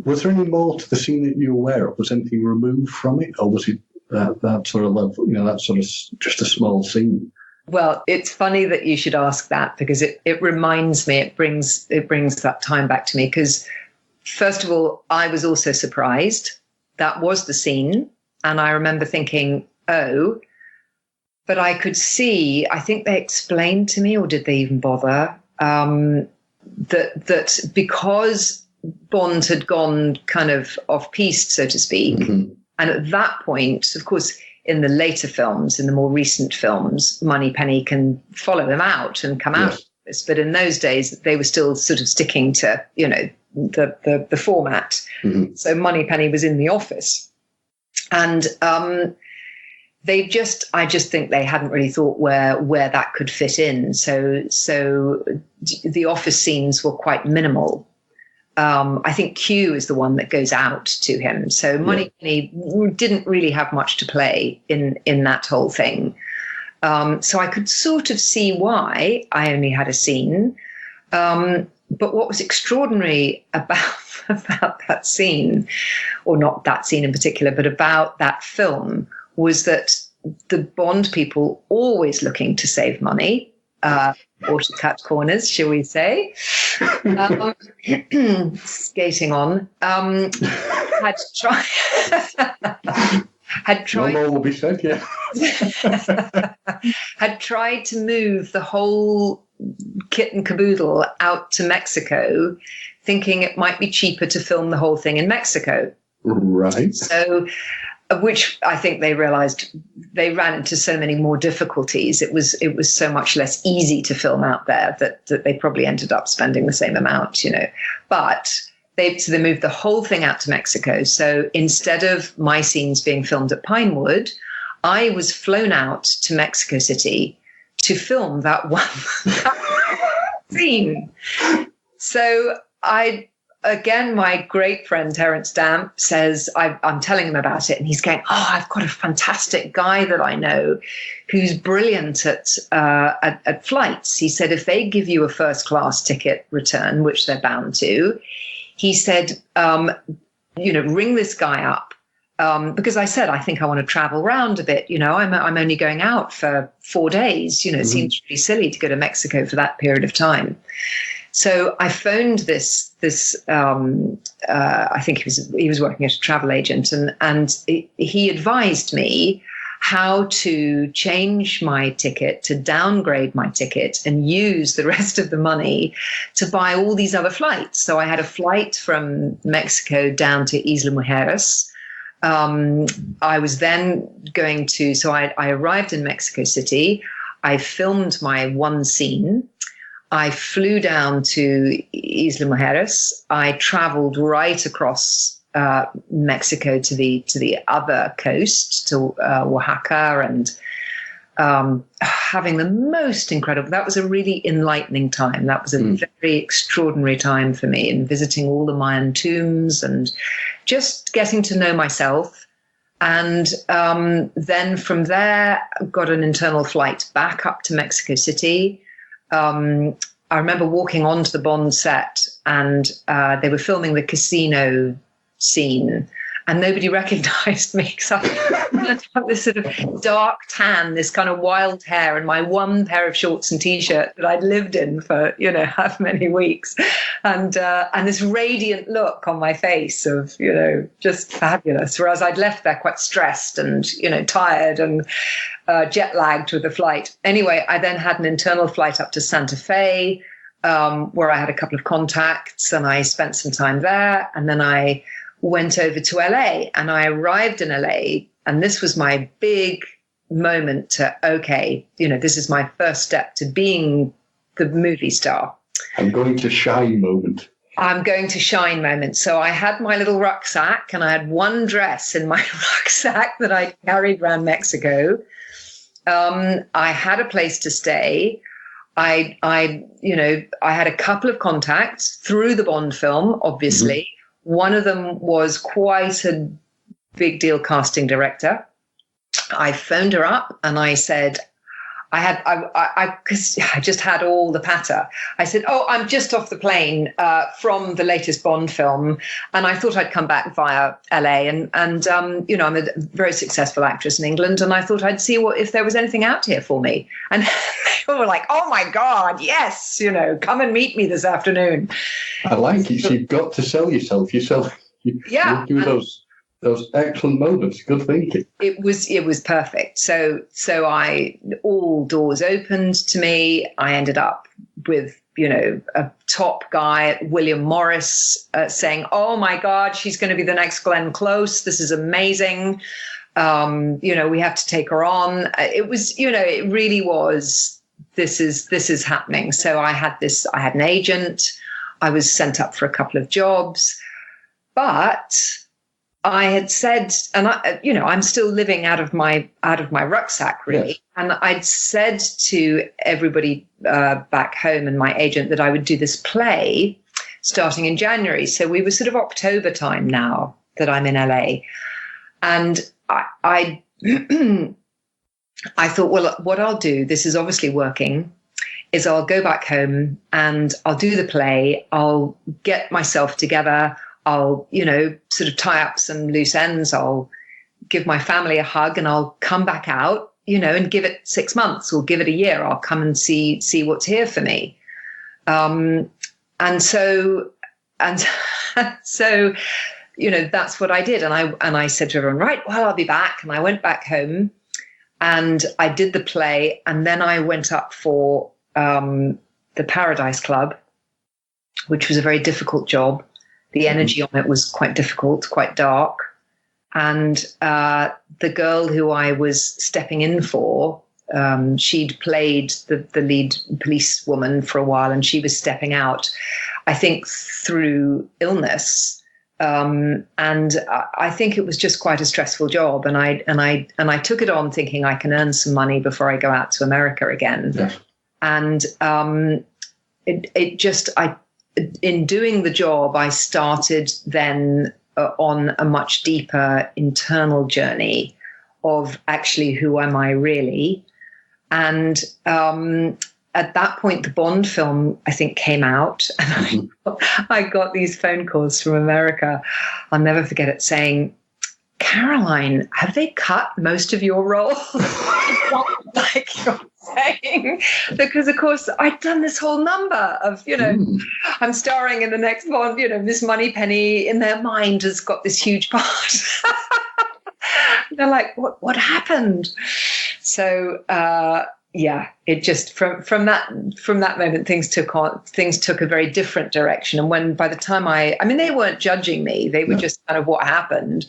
Was there any more to the scene that you were aware of? Was anything removed from it? Or was it that sort of level, that sort of just a small scene? Well, it's funny that you should ask that, because it reminds me, it brings that time back to me, because first of all, I was also surprised. That was the scene. And I remember thinking, oh, but I could see, I think they explained to me, or did they even bother, that because Bond had gone kind of off-piste, so to speak, and at that point, of course, in the later films, in the more recent films, Moneypenny can follow him out and come out of this. But in those days, they were still sort of sticking to, the format. So Moneypenny was in the office. And I just think they hadn't really thought where that could fit in. So the office scenes were quite minimal. I think Q is the one that goes out to him. So Moneypenny didn't really have much to play in that whole thing. So I could sort of see why I only had a scene. but what was extraordinary about that scene, or not that scene in particular, but about that film, was that the Bond people, always looking to save money, or to cut corners, shall we say, skating on, had tried. No more will be said, yeah. Had tried to move the whole kit and caboodle out to Mexico, thinking it might be cheaper to film the whole thing in Mexico. Right. So, which I think they realized they ran into so many more difficulties. It was so much less easy to film out there that they probably ended up spending the same amount, But they moved the whole thing out to Mexico. So instead of my scenes being filmed at Pinewood, I was flown out to Mexico City to film that one scene. So again, my great friend Terence Stamp says, I'm telling him about it, and he's going, I've got a fantastic guy that I know who's brilliant at flights. He said, if they give you a first class ticket return, which they're bound to, he said, ring this guy up. Because I said, I think I want to travel around a bit. I'm only going out for 4 days. It seems really silly to go to Mexico for that period of time. So I phoned this. I think he was working as a travel agent, and he advised me how to change my ticket, to downgrade my ticket, and use the rest of the money to buy all these other flights. So I had a flight from Mexico down to Isla Mujeres. I was then going to, so I arrived in Mexico City. I filmed my one scene. I flew down to Isla Mujeres. I traveled right across Mexico to the other coast, to Oaxaca, and having the most incredible, that was a really enlightening time. That was a very extraordinary time for me, in visiting all the Mayan tombs and just getting to know myself. And then from there, got an internal flight back up to Mexico City. I remember walking onto the Bond set, and they were filming the casino scene, and nobody recognized me because I had this sort of dark tan, this kind of wild hair, and my one pair of shorts and t-shirt that I'd lived in for, how many weeks, and this radiant look on my face of, just fabulous. Whereas I'd left there quite stressed and, tired and jet lagged with the flight. Anyway, I then had an internal flight up to Santa Fe, where I had a couple of contacts, and I spent some time there, and then I went over to LA, and I arrived in LA, and this was my big moment to, this is my first step to being the movie star. I'm going to shine moment. I'm going to shine moment. So I had my little rucksack, and I had one dress in my rucksack that I carried around Mexico. I had a place to stay. I had a couple of contacts through the Bond film, obviously. Mm-hmm. One of them was quite a big deal casting director. I phoned her up and I said, because I just had all the patter. I said, I'm just off the plane from the latest Bond film, and I thought I'd come back via LA. And I'm a very successful actress in England, and I thought I'd see if there was anything out here for me. And they were like, oh my God, yes, come and meet me this afternoon. I like it. So you've got to sell yourself. You do those excellent moments. Good thinking. It was perfect. So all doors opened to me. I ended up with, a top guy, William Morris, saying, oh my God, she's going to be the next Glenn Close. This is amazing. We have to take her on. It was, it really was, this is happening. So I had an agent. I was sent up for a couple of jobs, but I had said, and I'm still living out of my rucksack, really. Yes. And I'd said to everybody back home and my agent that I would do this play starting in January. So we were sort of October time now that I'm in LA. And I thought, well, what I'll do, this is obviously working. is I'll go back home and I'll do the play. I'll get myself together. I'll, sort of tie up some loose ends. I'll give my family a hug and I'll come back out, and give it 6 months or give it a year. I'll come and see what's here for me. And so, that's what I did. And I said to everyone, right, well, I'll be back. And I went back home and I did the play. And then I went up for the Paradise Club, which was a very difficult job. The energy on it was quite difficult, quite dark. And the girl who I was stepping in for, she'd played the lead policewoman for a while, and she was stepping out, I think, through illness. And I think it was just quite a stressful job. And I took it on thinking I can earn some money before I go out to America again. Yeah. And in doing the job, I started then on a much deeper internal journey of actually, who am I really? And at that point, the Bond film, I think, came out, and I got these phone calls from America. I'll never forget it, saying, Caroline, have they cut most of your role? Like you're saying, because of course I'd done this whole number of, I'm starring in the next Bond, Miss Moneypenny in their mind has got this huge part. They're like, what happened? So, it just from that moment things took a very different direction. And when by the time they weren't judging me, they were just kind of what happened.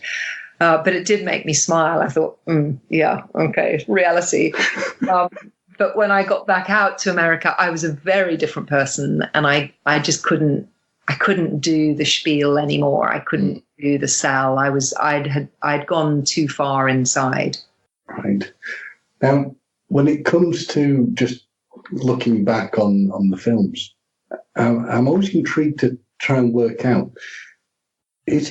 But it did make me smile. I thought, yeah, okay, reality. But when I got back out to America, I was a very different person, and I just couldn't do the spiel anymore. I couldn't do the sell. I'd gone too far inside. Right. Now, when it comes to just looking back on the films, I'm always intrigued to try and work out, is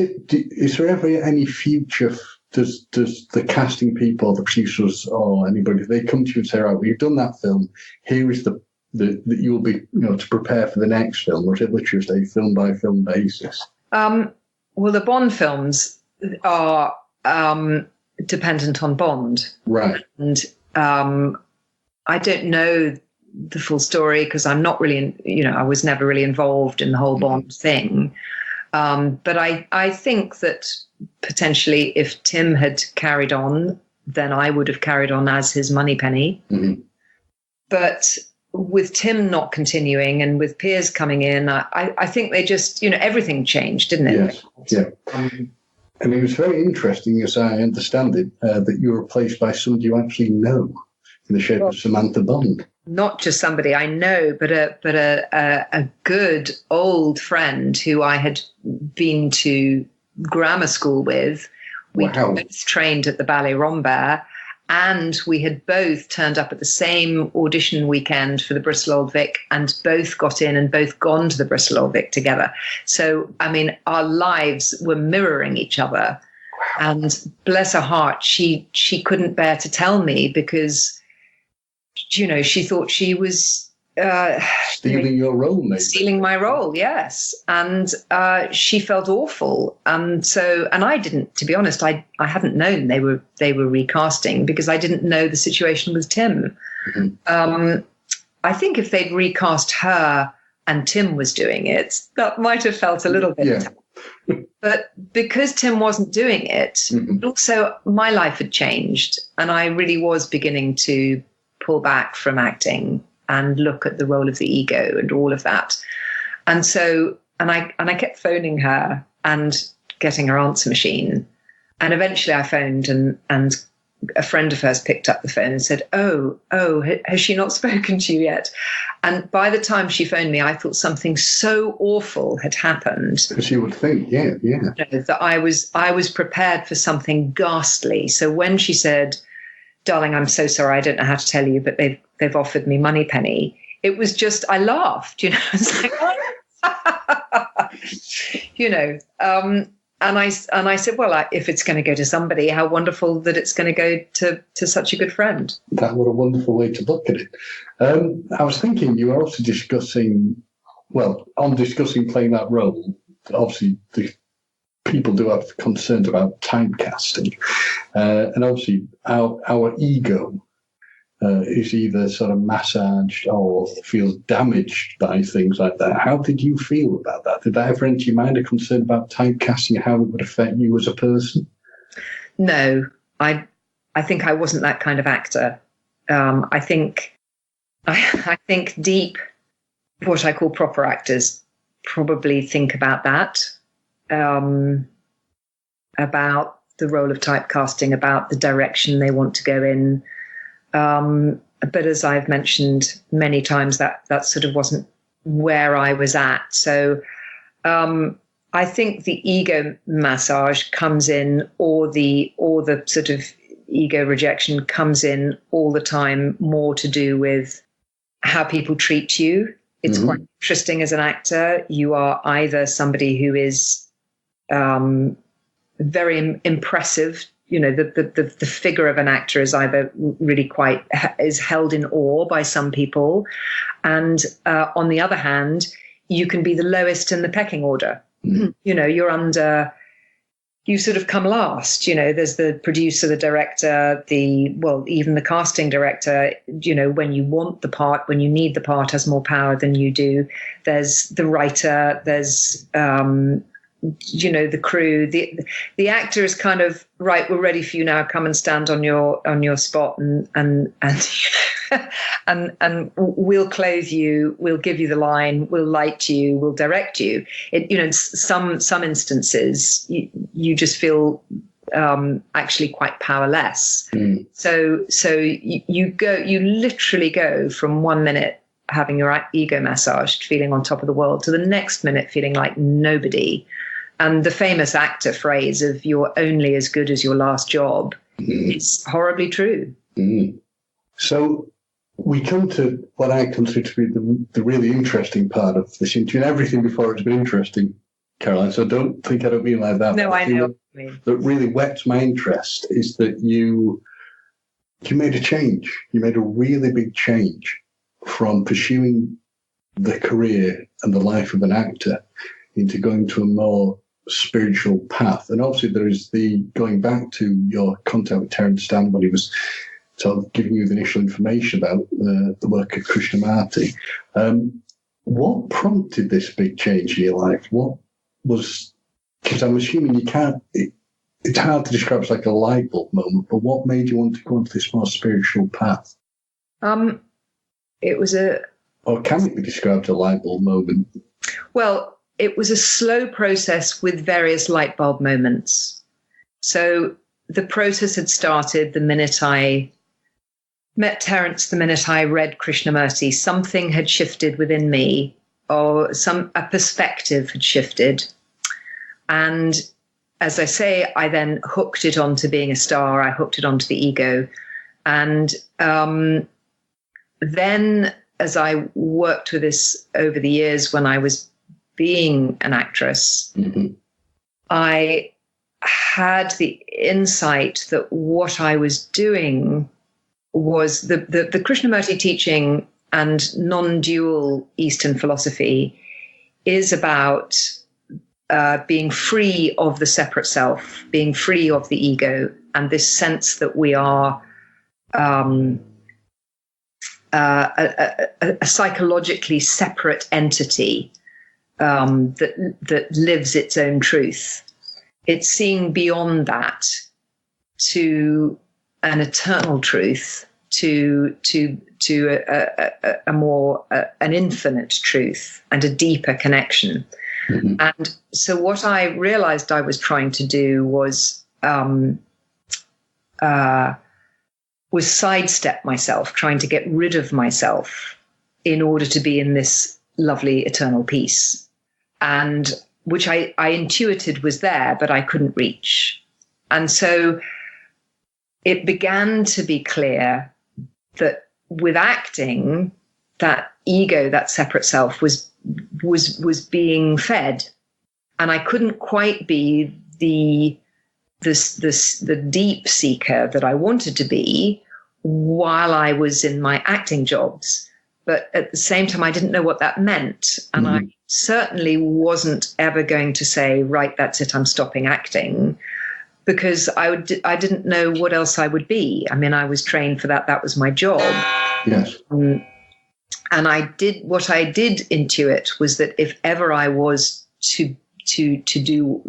there ever any future? Does the casting people, the producers, or anybody, they come to you and say, right, we've done that film, here is the you'll be, to prepare for the next film, or is it literally just a film by film basis? Well, the Bond films are dependent on Bond, right? And I don't know the full story because I'm not really, I was never really involved in the whole Bond thing. But I think that potentially if Tim had carried on, then I would have carried on as his Moneypenny. Mm-hmm. But with Tim not continuing and with Piers coming in, I think they just, everything changed, didn't it? Yes, yeah. And it was very interesting, as I understand it, that you were replaced by somebody you actually know in the shape of Samantha Bond. Not just somebody I know, but a good old friend who I had been to grammar school with. We both trained at the Ballet Rambert, and we had both turned up at the same audition weekend for the Bristol Old Vic, and both got in and both gone to the Bristol Old Vic together. So, our lives were mirroring each other. Wow. And bless her heart, she couldn't bear to tell me because, she thought she was stealing your role, maybe. Stealing my role, yes. And she felt awful. And I didn't, to be honest, I hadn't known they were recasting because I didn't know the situation with Tim. Mm-hmm. I think if they'd recast her and Tim was doing it, that might have felt a little bit tough. But because Tim wasn't doing it, mm-hmm. also my life had changed, and I really was beginning to pull back from acting and look at the role of the ego and all of that. And so, I kept phoning her and getting her answer machine. And eventually I phoned and a friend of hers picked up the phone and said, oh, has she not spoken to you yet? And by the time she phoned me, I thought something so awful had happened. Because you would think, yeah. That I was prepared for something ghastly. So when she said, darling, I'm so sorry, I don't know how to tell you, but they've offered me Moneypenny. It was just, I laughed, It's like, I said, well, if it's going to go to somebody, how wonderful that it's going to go to such a good friend. That was a wonderful way to look at it. I was thinking you were also discussing playing that role. Obviously, the people do have concerns about typecasting, and obviously our ego is either sort of massaged or feels damaged by things like that. How did you feel about that? Did that ever enter your mind, a concern about typecasting and how it would affect you as a person? No, I think I wasn't that kind of actor. I think deep, what I call proper actors, probably think about that, about the role of typecasting, about the direction they want to go in. But as I've mentioned many times, that sort of wasn't where I was at. So I think the ego massage comes in, or the sort of ego rejection comes in all the time, more to do with how people treat you. It's quite interesting as an actor. You are either somebody who is very impressive. You know, the figure of an actor is either really is held in awe by some people. And on the other hand, you can be the lowest in the pecking order. You know, you sort of come last. You know, there's the producer, the director, even the casting director, you know, when you want the part, when you need the part, has more power than you do. There's the writer, there's, you know, the crew. The actor is kind of, right, we're ready for you now, come and stand on your spot and and we'll clothe you, we'll give you the line, we'll light you, we'll direct you. You know, in some instances you just feel actually quite powerless. So you literally go from 1 minute having your ego massaged, feeling on top of the world, to the next minute feeling like nobody. And the famous actor phrase of "you're only as good as your last job" is horribly true. So we come to what I consider to be the really interesting part of this interview. And everything before it's been interesting, Caroline, so don't think I don't mean like that. No, I know what you mean. That really whets my interest is that you made a change. You made a really big change from pursuing the career and the life of an actor into going to a more spiritual path. And obviously there is the going back to your contact with Terence Stan when he was sort of giving you the initial information about the work of Krishnamurti. What prompted this big change in your life? What was, because I'm assuming you can't, it's hard to describe as like a light bulb moment, but what made you want to go into this more spiritual path? It was or can it be described as a light bulb moment? Well, it was a slow process with various light bulb moments. So the process had started the minute I met Terence, the minute I read Krishnamurti. Something had shifted within me, or a perspective had shifted. And as I say, I then hooked it onto being a star. I hooked it onto the ego. And then as I worked with this over the years when I was being an actress, I had the insight that what I was doing was the Krishnamurti teaching and non-dual Eastern philosophy is about being free of the separate self, being free of the ego, and this sense that we are a psychologically separate entity that lives its own truth. It's seeing beyond that to an eternal truth, to a more an infinite truth and a deeper connection. And so what I realized I was trying to do was sidestep myself, trying to get rid of myself in order to be in this lovely eternal peace, and which I intuited was there, but I couldn't reach. And so it began to be clear that with acting, that ego, that separate self was being fed, and I couldn't quite be the deep seeker that I wanted to be while I was in my acting jobs. But at the same time, I didn't know what that meant. And I certainly wasn't ever going to say, right, that's it, I'm stopping acting, because I didn't know what else I would be. I mean, I was trained for that. That was my job. Yes. And what I did intuit was that if ever I was to do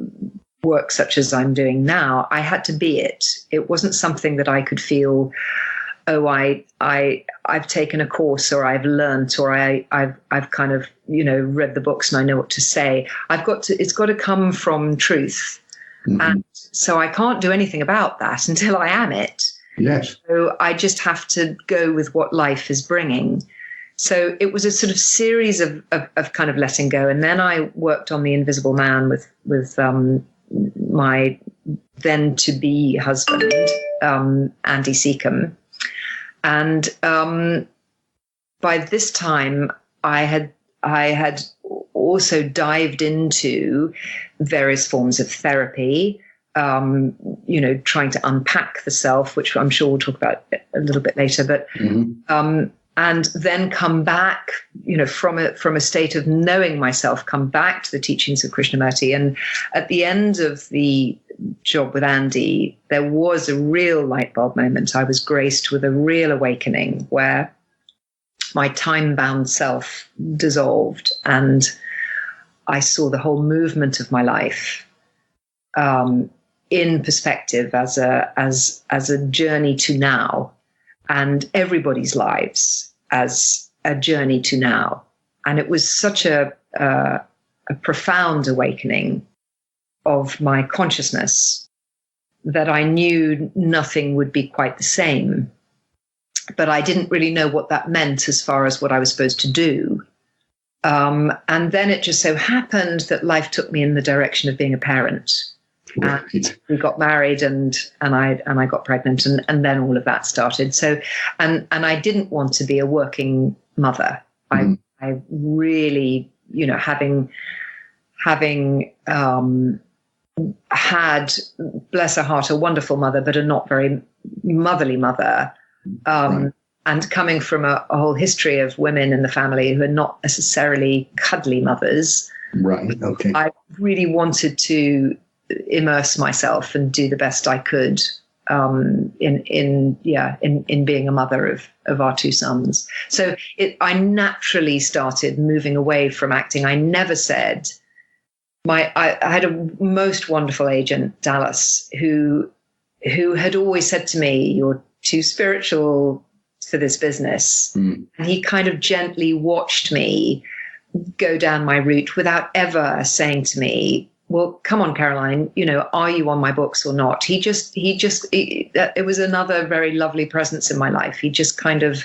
work such as I'm doing now, I had to be it. It wasn't something that I could feel, oh, I've taken a course, or I've learnt, or I've kind of, read the books and I know what to say. It's got to come from truth. Mm-hmm. And so I can't do anything about that until I am it. Yes. So I just have to go with what life is bringing. So it was a sort of series of kind of letting go. And then I worked on The Invisible Man with my then to be husband, Andy Seacombe. And by this time I had also dived into various forms of therapy, trying to unpack the self, which I'm sure we'll talk about a little bit later, but, and then come back, from a state of knowing myself, come back to the teachings of Krishnamurti. And at the end of the job with Andy, there was a real light bulb moment. I was graced with a real awakening where my time-bound self dissolved, and I saw the whole movement of my life in perspective as a journey to now, and everybody's lives as a journey to now. And it was such a profound awakening of my consciousness that I knew nothing would be quite the same. But I didn't really know what that meant as far as what I was supposed to do. And then it just so happened that life took me in the direction of being a parent. Right. And we got married, and I got pregnant, and then all of that started. So, and I didn't want to be a working mother. I really, having had, bless her heart, a wonderful mother, but a not very motherly mother. Right. And coming from a whole history of women in the family who are not necessarily cuddly mothers. Right. Okay. I really wanted to immerse myself and do the best I could in being a mother of our two sons. So I naturally started moving away from acting. I never said I had a most wonderful agent, Dallas, who had always said to me, "You're too spiritual for this business." And he kind of gently watched me go down my route without ever saying to me, "Well, come on, Caroline, are you on my books or not?" It was another very lovely presence in my life. He just kind of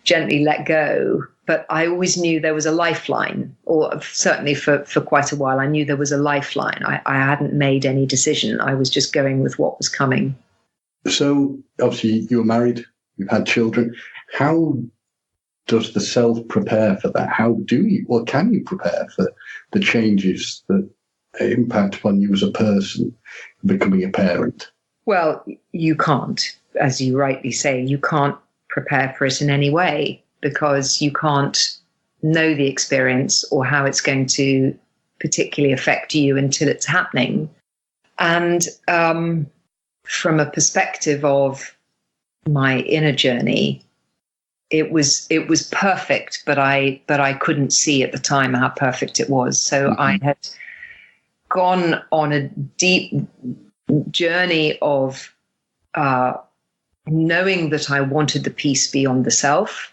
gently let go. But I always knew there was a lifeline, or certainly for quite a while, I knew there was a lifeline. I hadn't made any decision. I was just going with what was coming. So obviously you were married, you've had children. How does the self prepare for that? Can you prepare for the changes that impact upon you as a person becoming a parent? Well, you can't, as you rightly say, you can't prepare for it in any way, because you can't know the experience or how it's going to particularly affect you until it's happening. And from a perspective of my inner journey, it was perfect, but I couldn't see at the time how perfect it was. So I had gone on a deep journey of knowing that I wanted the peace beyond the self,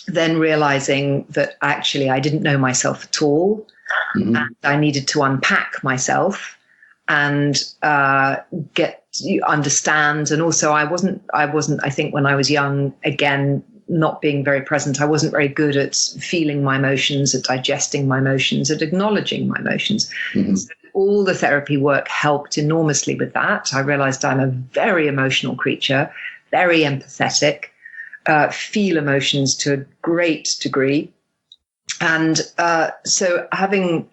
then realizing that actually I didn't know myself at all, and I needed to unpack myself and understand. And also I wasn't, I think when I was young, again, not being very present, I wasn't very good at feeling my emotions, at digesting my emotions, at acknowledging my emotions. So all the therapy work helped enormously with that. I realized I'm a very emotional creature, very empathetic, feel emotions to a great degree. And so having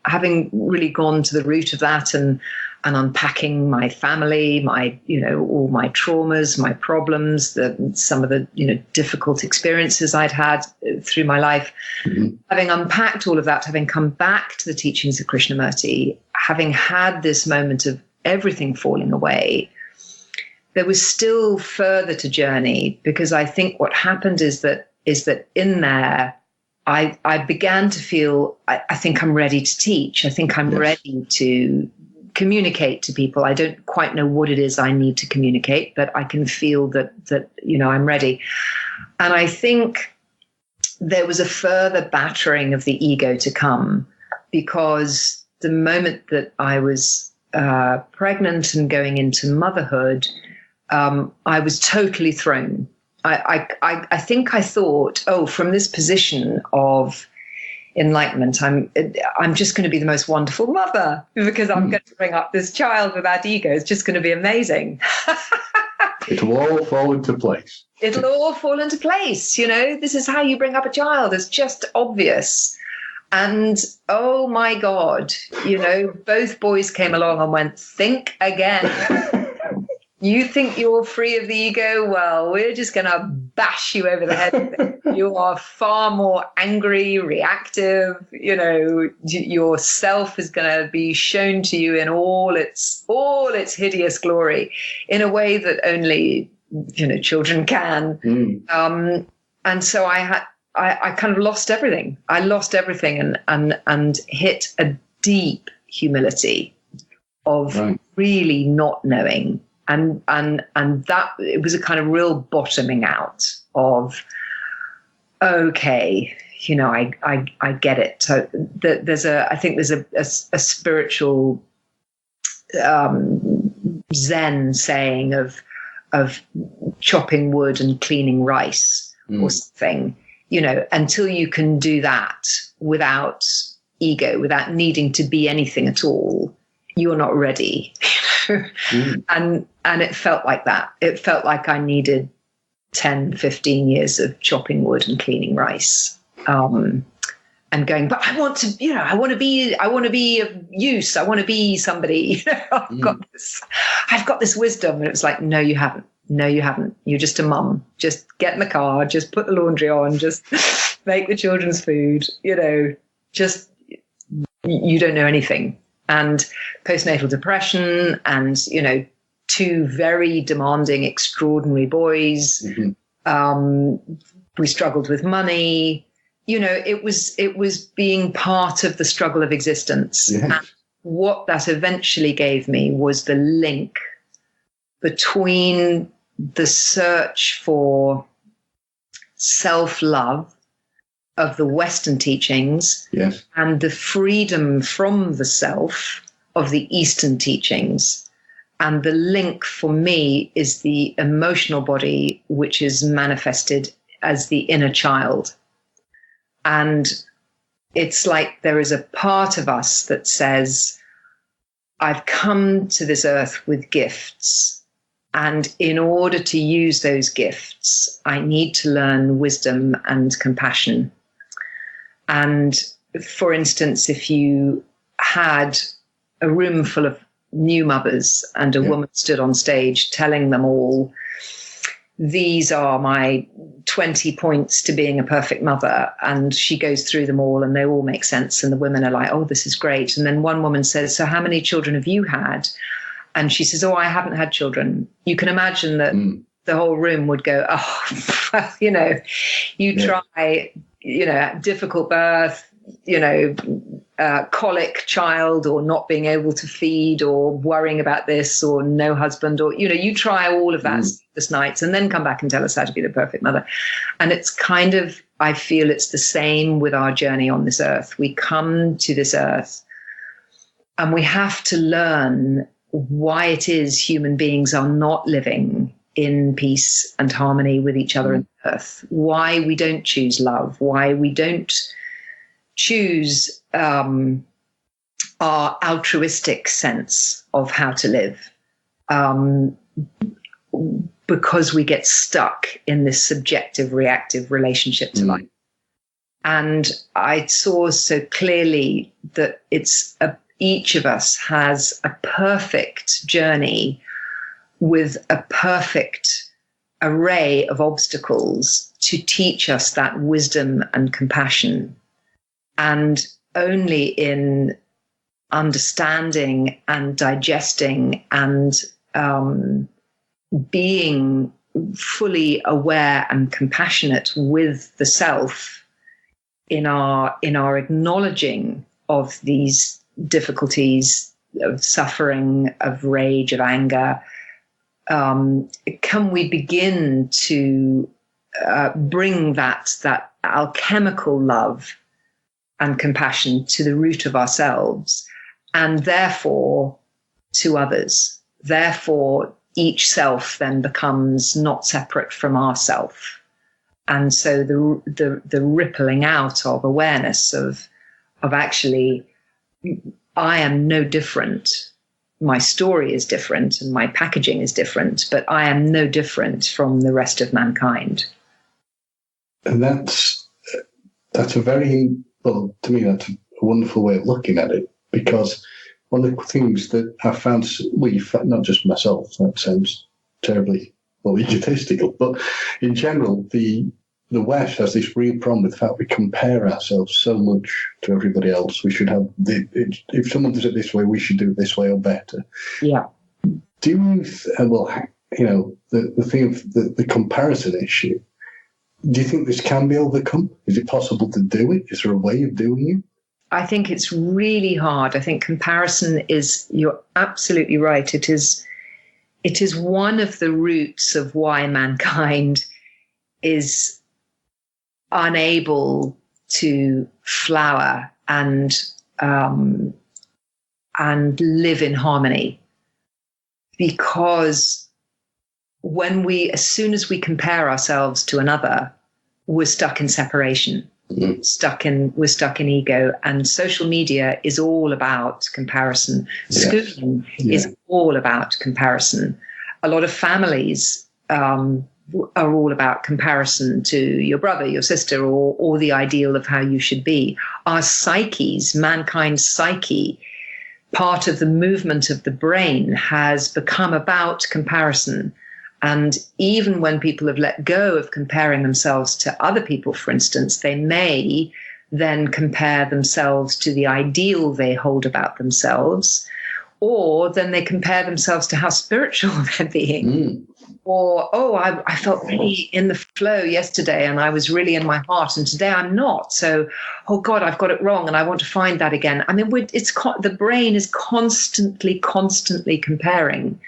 really gone to the root of that and and unpacking my family, all my traumas, my problems, some of the, difficult experiences I'd had through my life. Mm-hmm. Having unpacked all of that, having come back to the teachings of Krishnamurti, having had this moment of everything falling away, there was still further to journey, because I think what happened is that in there, I began to feel, I think I'm ready to teach. I think I'm ready to communicate to people. I don't quite know what it is I need to communicate, but I can feel that I'm ready. And I think there was a further battering of the ego to come, because the moment that I was pregnant and going into motherhood, I was totally thrown. I think I thought, from this position of enlightenment, I'm just going to be the most wonderful mother, because I'm going to bring up this child without ego. It's just going to be amazing. It'll all fall into place. It'll all fall into place. This is how you bring up a child. It's just obvious. And oh my God, both boys came along and went, think again. You think you're free of the ego? Well, we're just going to bash you over the head with it. You are far more angry, reactive. Yourself is going to be shown to you in all its hideous glory, in a way that only children can. And so I kind of lost everything. I lost everything and hit a deep humility of really not knowing. And that it was a kind of real bottoming out of, okay, I get it. So I think there's a spiritual Zen saying of chopping wood and cleaning rice or something, until you can do that without ego, without needing to be anything at all, you're not ready. And it felt like that. It felt like I needed 10, 15 years of chopping wood and cleaning rice. And going, but I want to be of use. I want to be somebody, I've got this wisdom. And it was like, no, you haven't. You're just a mum. Just get in the car, just put the laundry on, just make the children's food, just, you don't know anything. And postnatal depression and, two very demanding, extraordinary boys. We struggled with money. It was being part of the struggle of existence. Yes. And what that eventually gave me was the link between the search for self-love of the Western teachings, yes, and the freedom from the self of the Eastern teachings. And the link for me is the emotional body, which is manifested as the inner child. And it's like there is a part of us that says, I've come to this earth with gifts. And in order to use those gifts, I need to learn wisdom and compassion. And for instance, if you had a room full of new mothers and a woman stood on stage telling them all, these are my 20 points to being a perfect mother, and she goes through them all and they all make sense, and the women are like, oh, this is great. And then one woman says, so how many children have you had? And she says, oh, I haven't had children. You can imagine that the whole room would go, oh, you try, difficult birth, colic child, or not being able to feed, or worrying about this, or no husband, or, you try all of that sleepless nights and then come back and tell us how to be the perfect mother. And it's kind of, I feel it's the same with our journey on this earth. We come to this earth and we have to learn why it is human beings are not living in peace and harmony with each other on earth, why we don't choose love, why we don't choose our altruistic sense of how to live, because we get stuck in this subjective, reactive relationship to life. And I saw so clearly that it's each of us has a perfect journey with a perfect array of obstacles to teach us that wisdom and compassion. And only in understanding and digesting and being fully aware and compassionate with the self in our acknowledging of these difficulties, of suffering, of rage, of anger, can we begin to bring that alchemical love and compassion to the root of ourselves, and therefore to others. Therefore, each self then becomes not separate from ourself. And so the rippling out of awareness of actually, I am no different. My story is different and my packaging is different, but I am no different from the rest of mankind. And that's a very, well, to me, that's a wonderful way of looking at it, because one of the things that I found, not just myself, that sounds terribly, egotistical, but in general, the West has this real problem with the fact we compare ourselves so much to everybody else. We should have, if someone does it this way, we should do it this way or better. Yeah. Do you, the thing of the comparison issue, do you think this can be overcome? Is it possible to do it? Is there a way of doing it? I think it's really hard. I think comparison is, you're absolutely right. It is one of the roots of why mankind is unable to flower and live in harmony. Because as soon as we compare ourselves to another, we're stuck in separation. We're stuck in ego, and social media is all about comparison. Schooling is all about comparison. A lot of families are all about comparison to your brother, your sister, or the ideal of how you should be. Our psyches, mankind's psyche, part of the movement of the brain has become about comparison. And even when people have let go of comparing themselves to other people, for instance, they may then compare themselves to the ideal they hold about themselves, or then they compare themselves to how spiritual they're being. Or, I felt really in the flow yesterday and I was really in my heart, and today I'm not. So, oh God, I've got it wrong and I want to find that again. I mean, the brain is constantly comparing.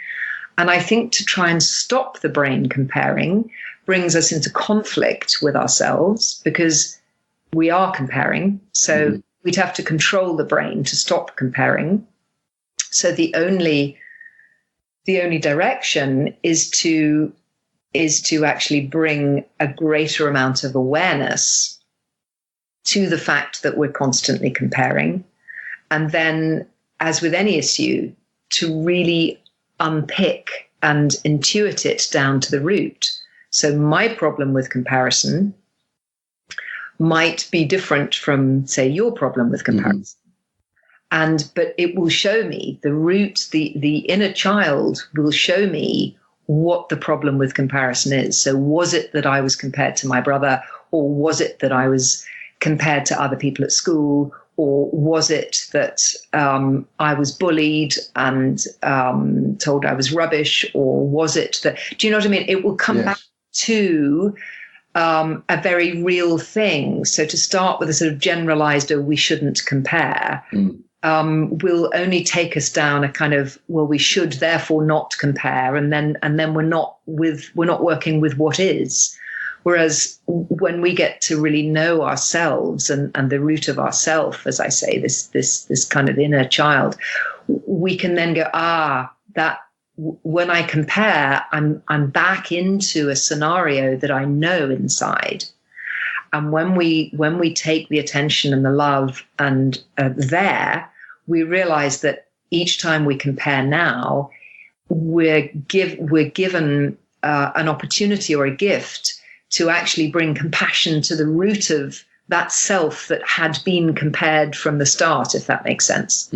And I think to try and stop the brain comparing brings us into conflict with ourselves, because we are comparing. So we'd have to control the brain to stop comparing. So the only direction is to actually bring a greater amount of awareness to the fact that we're constantly comparing. And then, as with any issue, to really unpick and intuit it down to the root. So my problem with comparison might be different from, say, your problem with comparison. But it will show me the root, the inner child will show me what the problem with comparison is. So was it that I was compared to my brother, or was it that I was compared to other people at school, or was it that I was bullied and told I was rubbish, or was it that, do you know what I mean? It will come back to a very real thing. So to start with a sort of generalized, we shouldn't compare, will only take us down a kind of, we should therefore not compare, and then we're not working with what is. Whereas when we get to really know ourselves and the root of ourself, as I say, this kind of inner child, we can then go, that when I compare, I'm back into a scenario that I know inside. And when we take the attention and the love and we realize that each time we compare now, we're given an opportunity or a gift to actually bring compassion to the root of that self that had been compared from the start, if that makes sense.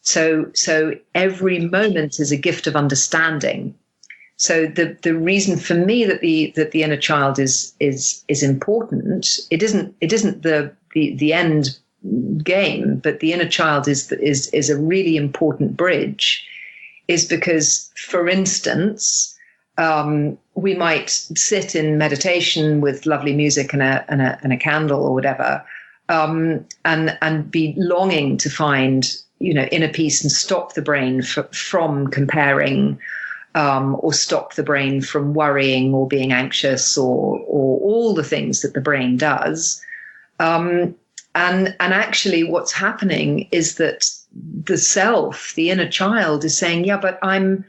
So every moment is a gift of understanding. So the reason for me that the inner child is important, it isn't the end game, but the inner child is a really important bridge, is because, for instance, we might sit in meditation with lovely music and a candle or whatever, and be longing to find, inner peace and stop the brain from comparing, or stop the brain from worrying or being anxious, or all the things that the brain does. And actually what's happening is that the self, the inner child, is saying, yeah, but I'm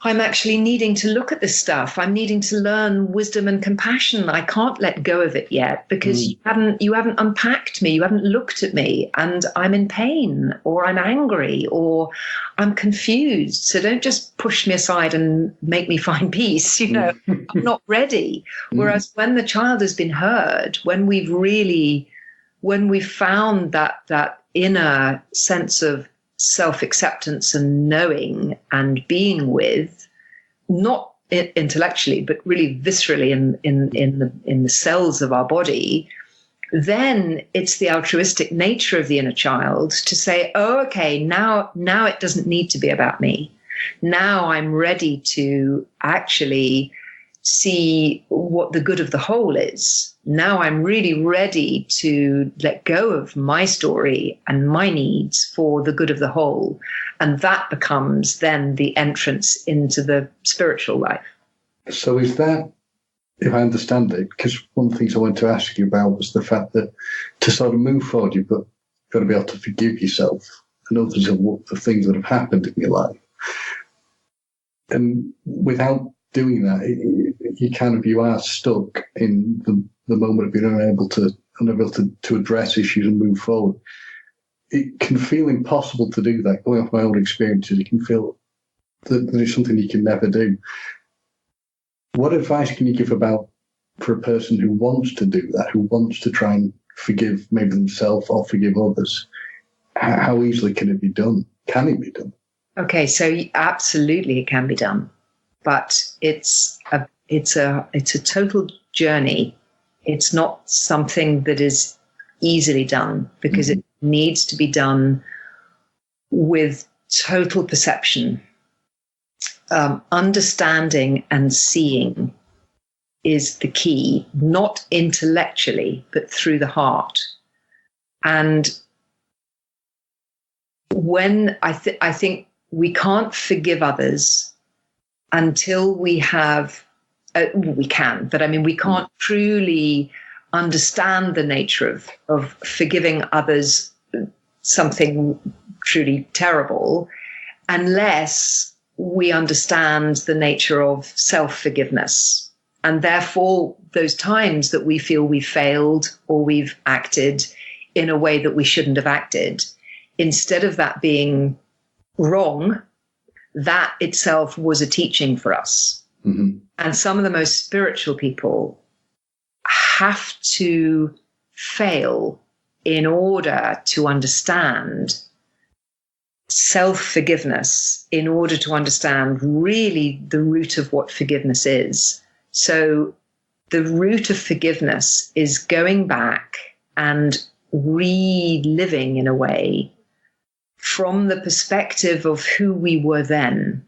actually needing to look at this stuff. I'm needing to learn wisdom and compassion. I can't let go of it yet because you haven't unpacked me. You haven't looked at me, and I'm in pain, or I'm angry, or I'm confused. So don't just push me aside and make me find peace. I'm not ready. Whereas when the child has been heard, when we've found that inner sense of self-acceptance and knowing and being with, not intellectually, but really viscerally in the cells of our body, then it's the altruistic nature of the inner child to say, oh, okay, now it doesn't need to be about me. Now I'm ready to actually see what the good of the whole is. Now I'm really ready to let go of my story and my needs for the good of the whole. And that becomes then the entrance into the spiritual life. So is that, if I understand it, because one of the things I wanted to ask you about was the fact that to sort of move forward, you've got to be able to forgive yourself and others of the things that have happened in your life. And without doing that, you are stuck in the moment of being unable to address issues and move forward. It can feel impossible to do that. Going off my own experiences, it can feel that it's something you can never do. What advice can you give for a person who wants to do that, who wants to try and forgive maybe themselves or forgive others? How easily can it be done? Can it be done? Okay, so absolutely it can be done, but it's a total journey. It's not something that is easily done, because it needs to be done with total perception. Understanding and seeing is the key, not intellectually, but through the heart. And when I think we can't forgive others until we have, we can, but I mean, we can't truly understand the nature of forgiving others something truly terrible unless we understand the nature of self-forgiveness. And therefore, those times that we feel we failed or we've acted in a way that we shouldn't have acted, instead of that being wrong, that itself was a teaching for us. Mm-hmm. And some of the most spiritual people have to fail in order to understand self-forgiveness, in order to understand really the root of what forgiveness is. So the root of forgiveness is going back and reliving, in a way, from the perspective of who we were then,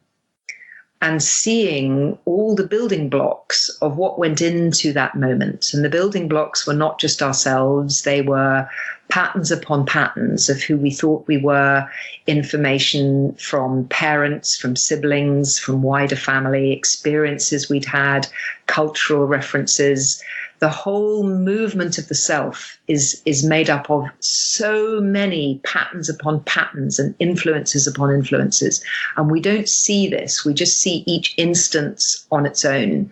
and seeing all the building blocks of what went into that moment. And the building blocks were not just ourselves, they were patterns upon patterns of who we thought we were, information from parents, from siblings, from wider family, experiences we'd had, cultural references. The whole movement of the self is made up of so many patterns upon patterns and influences upon influences. And we don't see this. We just see each instance on its own.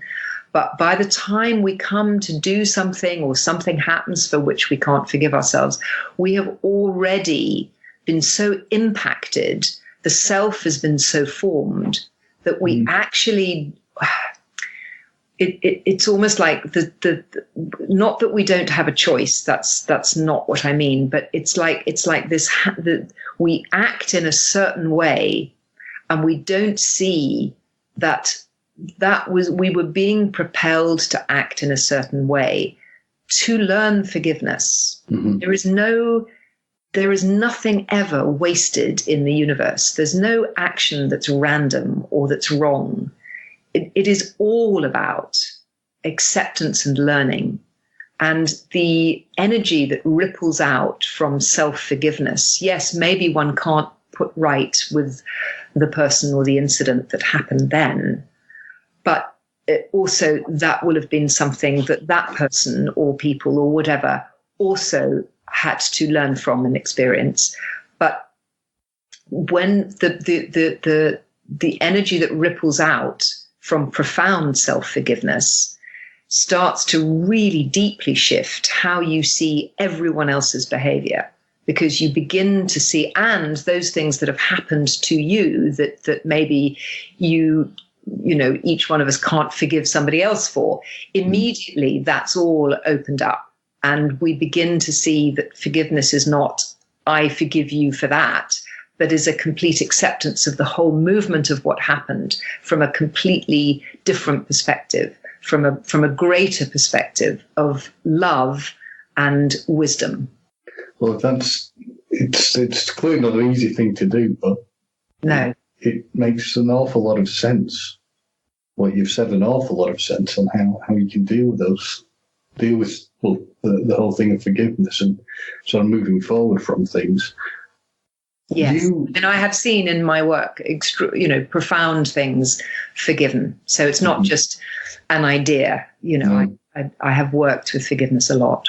But by the time we come to do something, or something happens for which we can't forgive ourselves, we have already been so impacted, the self has been so formed, that we actually... It's almost like the not that we don't have a choice. That's not what I mean. But it's like this. we act in a certain way, and we don't see that we were being propelled to act in a certain way to learn forgiveness. Mm-hmm. There is nothing ever wasted in the universe. There's no action that's random or that's wrong. It is all about acceptance and learning. And the energy that ripples out from self-forgiveness, yes, maybe one can't put right with the person or the incident that happened then, but also that will have been something that person or people or whatever also had to learn from and experience. But when the energy that ripples out from profound self-forgiveness starts to really deeply shift how you see everyone else's behavior, because you begin to see, and those things that have happened to you that maybe you know, each one of us can't forgive somebody else for, immediately that's all opened up. And we begin to see that forgiveness is not, I forgive you for that, but is a complete acceptance of the whole movement of what happened from a completely different perspective, from a greater perspective of love and wisdom. Well, it's clearly not an easy thing to do, but no, it makes an awful lot of sense. What you've said, an awful lot of sense on how you can deal with the whole thing of forgiveness and sort of moving forward from things. Yes, and I have seen in my work, profound things forgiven. So it's not just an idea. I have worked with forgiveness a lot.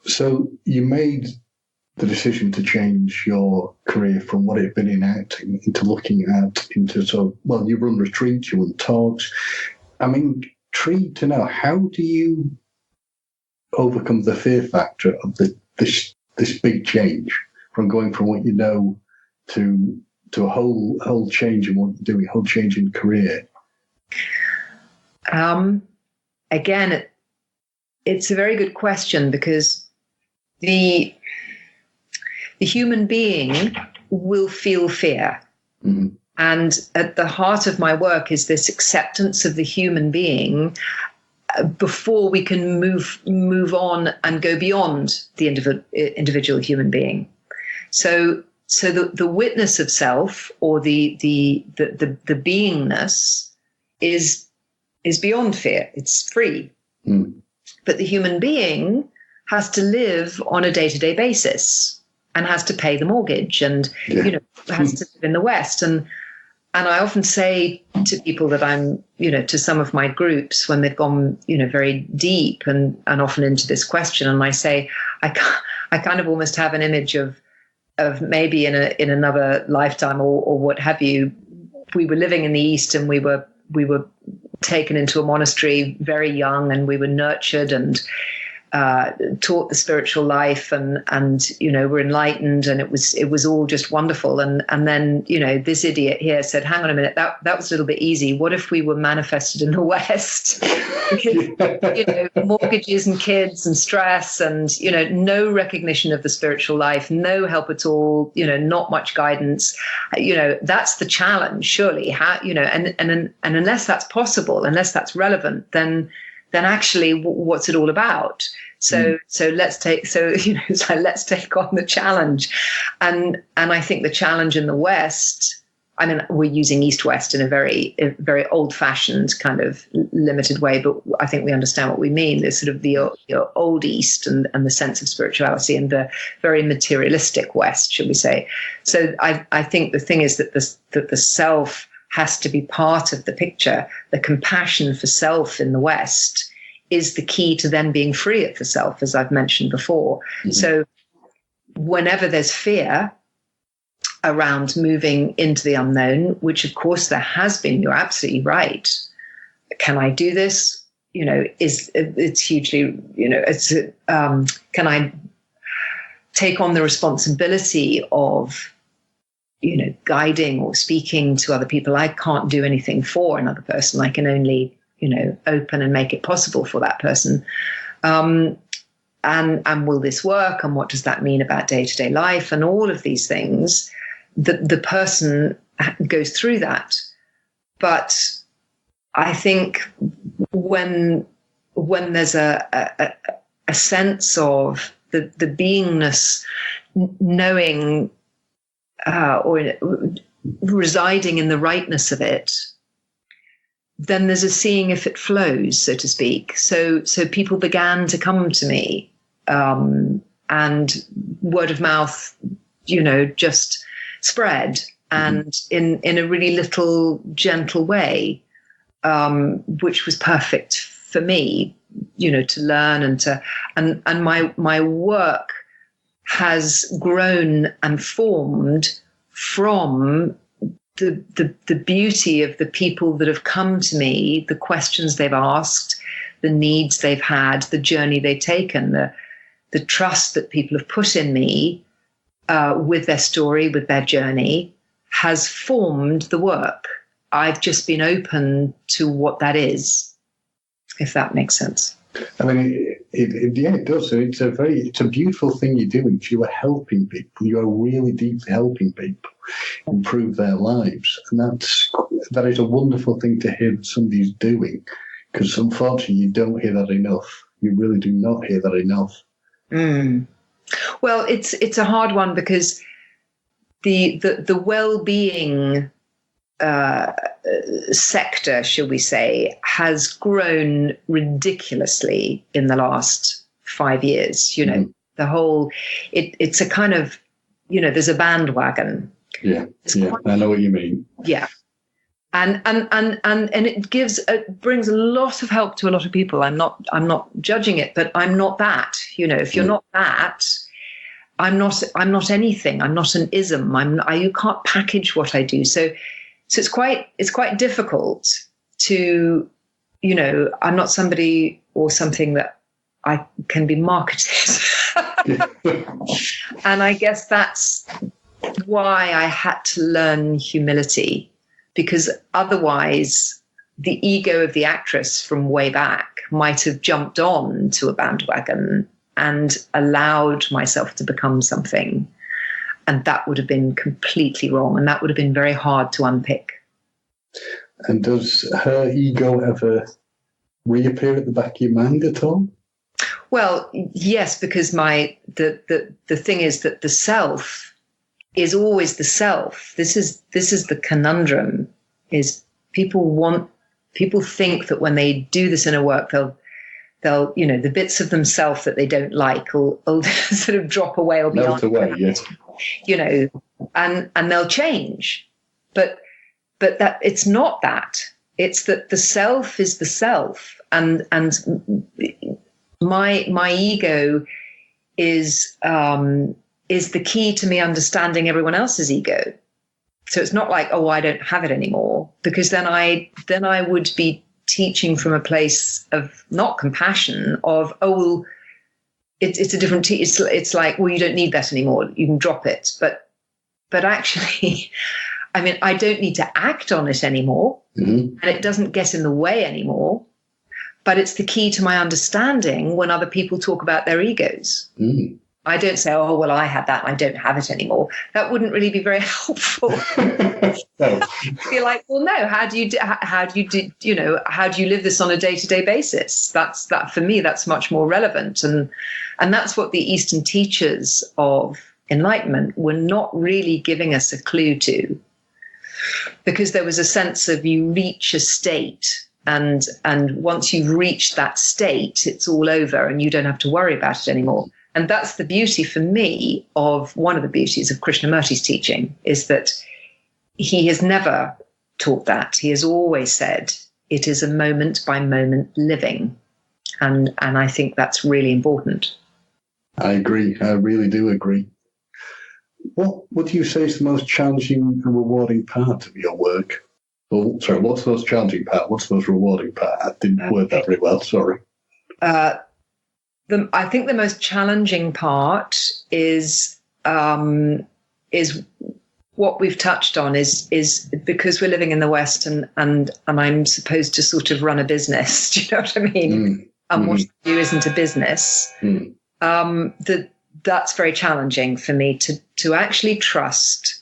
So you made the decision to change your career from what it had been in acting into you run retreats, you run talks. I'm intrigued to know, how do you overcome the fear factor of this big change, from going from what you know to a whole change in what you're doing, a whole change in career? Again, it's a very good question, because the human being will feel fear. Mm-hmm. And at the heart of my work is this acceptance of the human being before we can move on and go beyond the individual human being. So the witness of self, or the beingness, is beyond fear. It's free. Mm. But the human being has to live on a day-to-day basis and has to pay the mortgage and has to live in the West. And I often say to people that I'm, to some of my groups when they've gone, very deep and often into this question, and I say, I kind of almost have an image of maybe in another lifetime or what have you, we were living in the East and we were taken into a monastery very young, and we were nurtured and taught the spiritual life, and were enlightened, and it was all just wonderful. And then this idiot here said, "Hang on a minute, that was a little bit easy. What if we were manifested in the West?" Because mortgages and kids and stress and no recognition of the spiritual life, no help at all, not much guidance. That's the challenge, surely. How and unless that's possible, unless that's relevant, then actually what's it all about? So let's take on the challenge. And I think the challenge in the West, we're using East-West in a very old-fashioned kind of limited way, but I think we understand what we mean. There's sort of the old East and the sense of spirituality, and the very materialistic West, should we say. So I think the thing is that the self has to be part of the picture. The compassion for self in the West is the key to then being free of the self, as I've mentioned before. Mm-hmm. So whenever there's fear around moving into the unknown, which of course there has been, you're absolutely right. Can I do this? It's hugely, can I take on the responsibility of guiding or speaking to other people? I can't do anything for another person. I can only, open and make it possible for that person. and will this work? And what does that mean about day-to-day life? And all of these things, the person goes through that. But I think when there's a sense of the beingness knowing or residing in the rightness of it, then there's a seeing if it flows, so to speak. So people began to come to me, and word of mouth, just spread, and in a really little gentle way, which was perfect for me, to learn and my work has grown and formed from the beauty of the people that have come to me, the questions they've asked, the needs they've had, the journey they've taken, the trust that people have put in me with their story, with their journey, has formed the work. I've just been open to what that is, if that makes sense. I mean, it does. It's a beautiful thing you're doing. You are helping people. You are really deeply helping people improve their lives, and that is a wonderful thing to hear that somebody's doing. Because unfortunately, you don't hear that enough. You really do not hear that enough. Well, it's a hard one because the well-being sector, shall we say, has grown ridiculously in the last 5 years. The whole it's a kind of there's a bandwagon. Yeah, I know what you mean. Yeah, and it brings a lot of help to a lot of people. I'm not judging it, but I'm not that. If you're not that, I'm not anything. I'm not an ism. You can't package what I do. So it's quite difficult to, I'm not somebody or something that I can be marketed. And I guess that's why I had to learn humility, because otherwise the ego of the actress from way back might have jumped on to a bandwagon and allowed myself to become something. And that would have been completely wrong. And that would have been very hard to unpick. And does her ego ever reappear at the back of your mind at all? Well, yes, because the thing is that the self is always the self. This is the conundrum, is people think that when they do this inner work, they'll the bits of themselves that they don't like will sort of drop away or be melt away, yeah. And they'll change. But that it's not that. It's that the self is the self, and my ego is the key to me understanding everyone else's ego. So it's not like, I don't have it anymore, because then I would be teaching from a place of not compassion, of it's a different it's like, you don't need that anymore, you can drop it. But actually, I mean, I don't need to act on it anymore, and it doesn't get in the way anymore. But it's the key to my understanding when other people talk about their egos. I don't say, I had that and I don't have it anymore. That wouldn't really be very helpful. Be like, well, no, how do you live this on a day-to-day basis? That for me, that's much more relevant. And that's what the Eastern teachers of enlightenment were not really giving us a clue to, because there was a sense of you reach a state, and once you've reached that state, it's all over and you don't have to worry about it anymore. And that's the beauty for me of one of the beauties of Krishnamurti's teaching, is that he has never taught that. He has always said it is a moment by moment living. And I think that's really important. I agree. I really do agree. What do you say is the most challenging and rewarding part of your work? Oh, sorry, what's the most challenging part? What's the most rewarding part? I didn't word that very well, sorry. I think the most challenging part is what we've touched on, is because we're living in the West and I'm supposed to sort of run a business. Do you know what I mean? And what I do isn't a business. that's very challenging for me to actually trust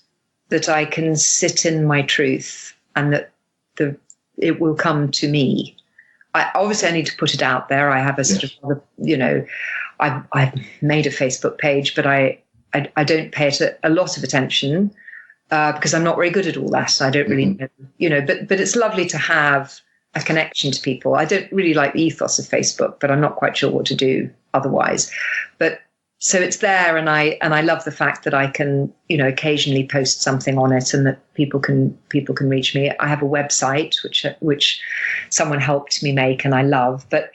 that I can sit in my truth and that it will come to me. I need to put it out there. I have a sort of, I've made a Facebook page, but I don't pay it a lot of attention because I'm not very good at all that. I don't really know, but it's lovely to have a connection to people. I don't really like the ethos of Facebook, but I'm not quite sure what to do otherwise. But so it's there, and I love the fact that I can, occasionally post something on it, and that people can reach me. I have a website which someone helped me make, and I love. But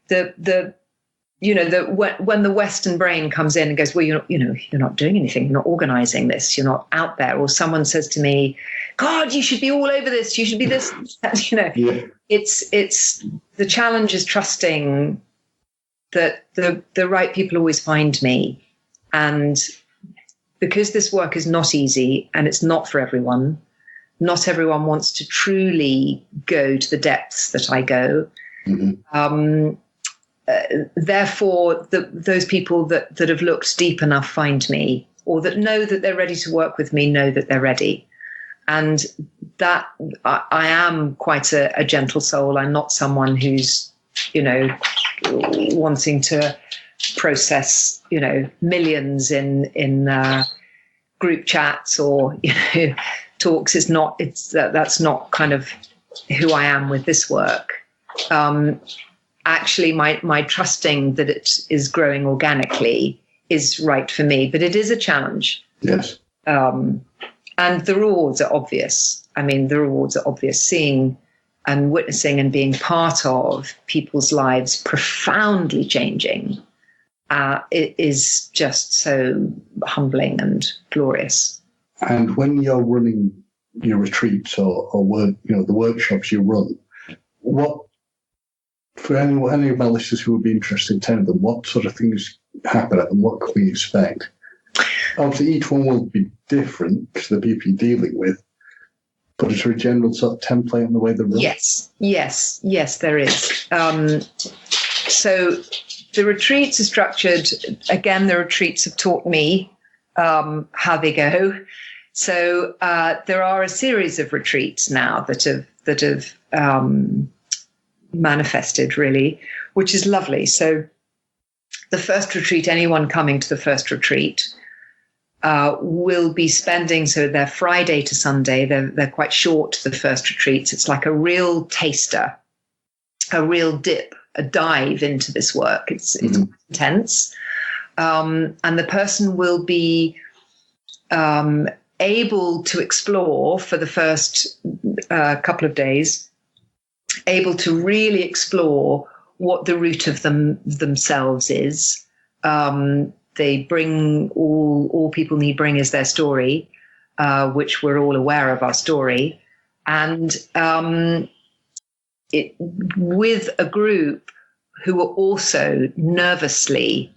when the Western brain comes in and goes, well, you're not doing anything, you're not organizing this, you're not out there, or someone says to me, God, you should be all over this, you should be this, it's the challenge is trusting that the right people always find me. And because this work is not easy and it's not for everyone, not everyone wants to truly go to the depths that I go. Therefore, those people that have looked deep enough find me, or that know that they're ready to work with me, know that they're ready. And that I am quite a gentle soul. I'm not someone who's, wanting to process, millions in group chats or talks. That's not kind of who I am with this work. Actually, my trusting that it is growing organically is right for me, but it is a challenge. Yes. And the rewards are obvious. The rewards are obvious. Seeing and witnessing and being part of people's lives profoundly changing, it is just so humbling and glorious. And when you're running your retreats or work, the workshops you run, for any of my listeners who would be interested in telling them, what sort of things happen at them, what can we expect? Obviously, each one will be different because the people you're dealing with. But is there a general sort of template on the way they run? Yes, there is. So the retreats are structured. Again, the retreats have taught me how they go. So there are a series of retreats now that have manifested, really, which is lovely. So the first retreat, anyone coming to the first retreat will be spending, so they're Friday to Sunday. They're quite short, the first retreats. It's like a real taster, a real dip, a dive into this work. It's quite intense. And the person will be able to explore for the first couple of days, able to really explore what the root of themselves is. They bring all people need bring is their story, which we're all aware of our story. And with a group who are also nervously,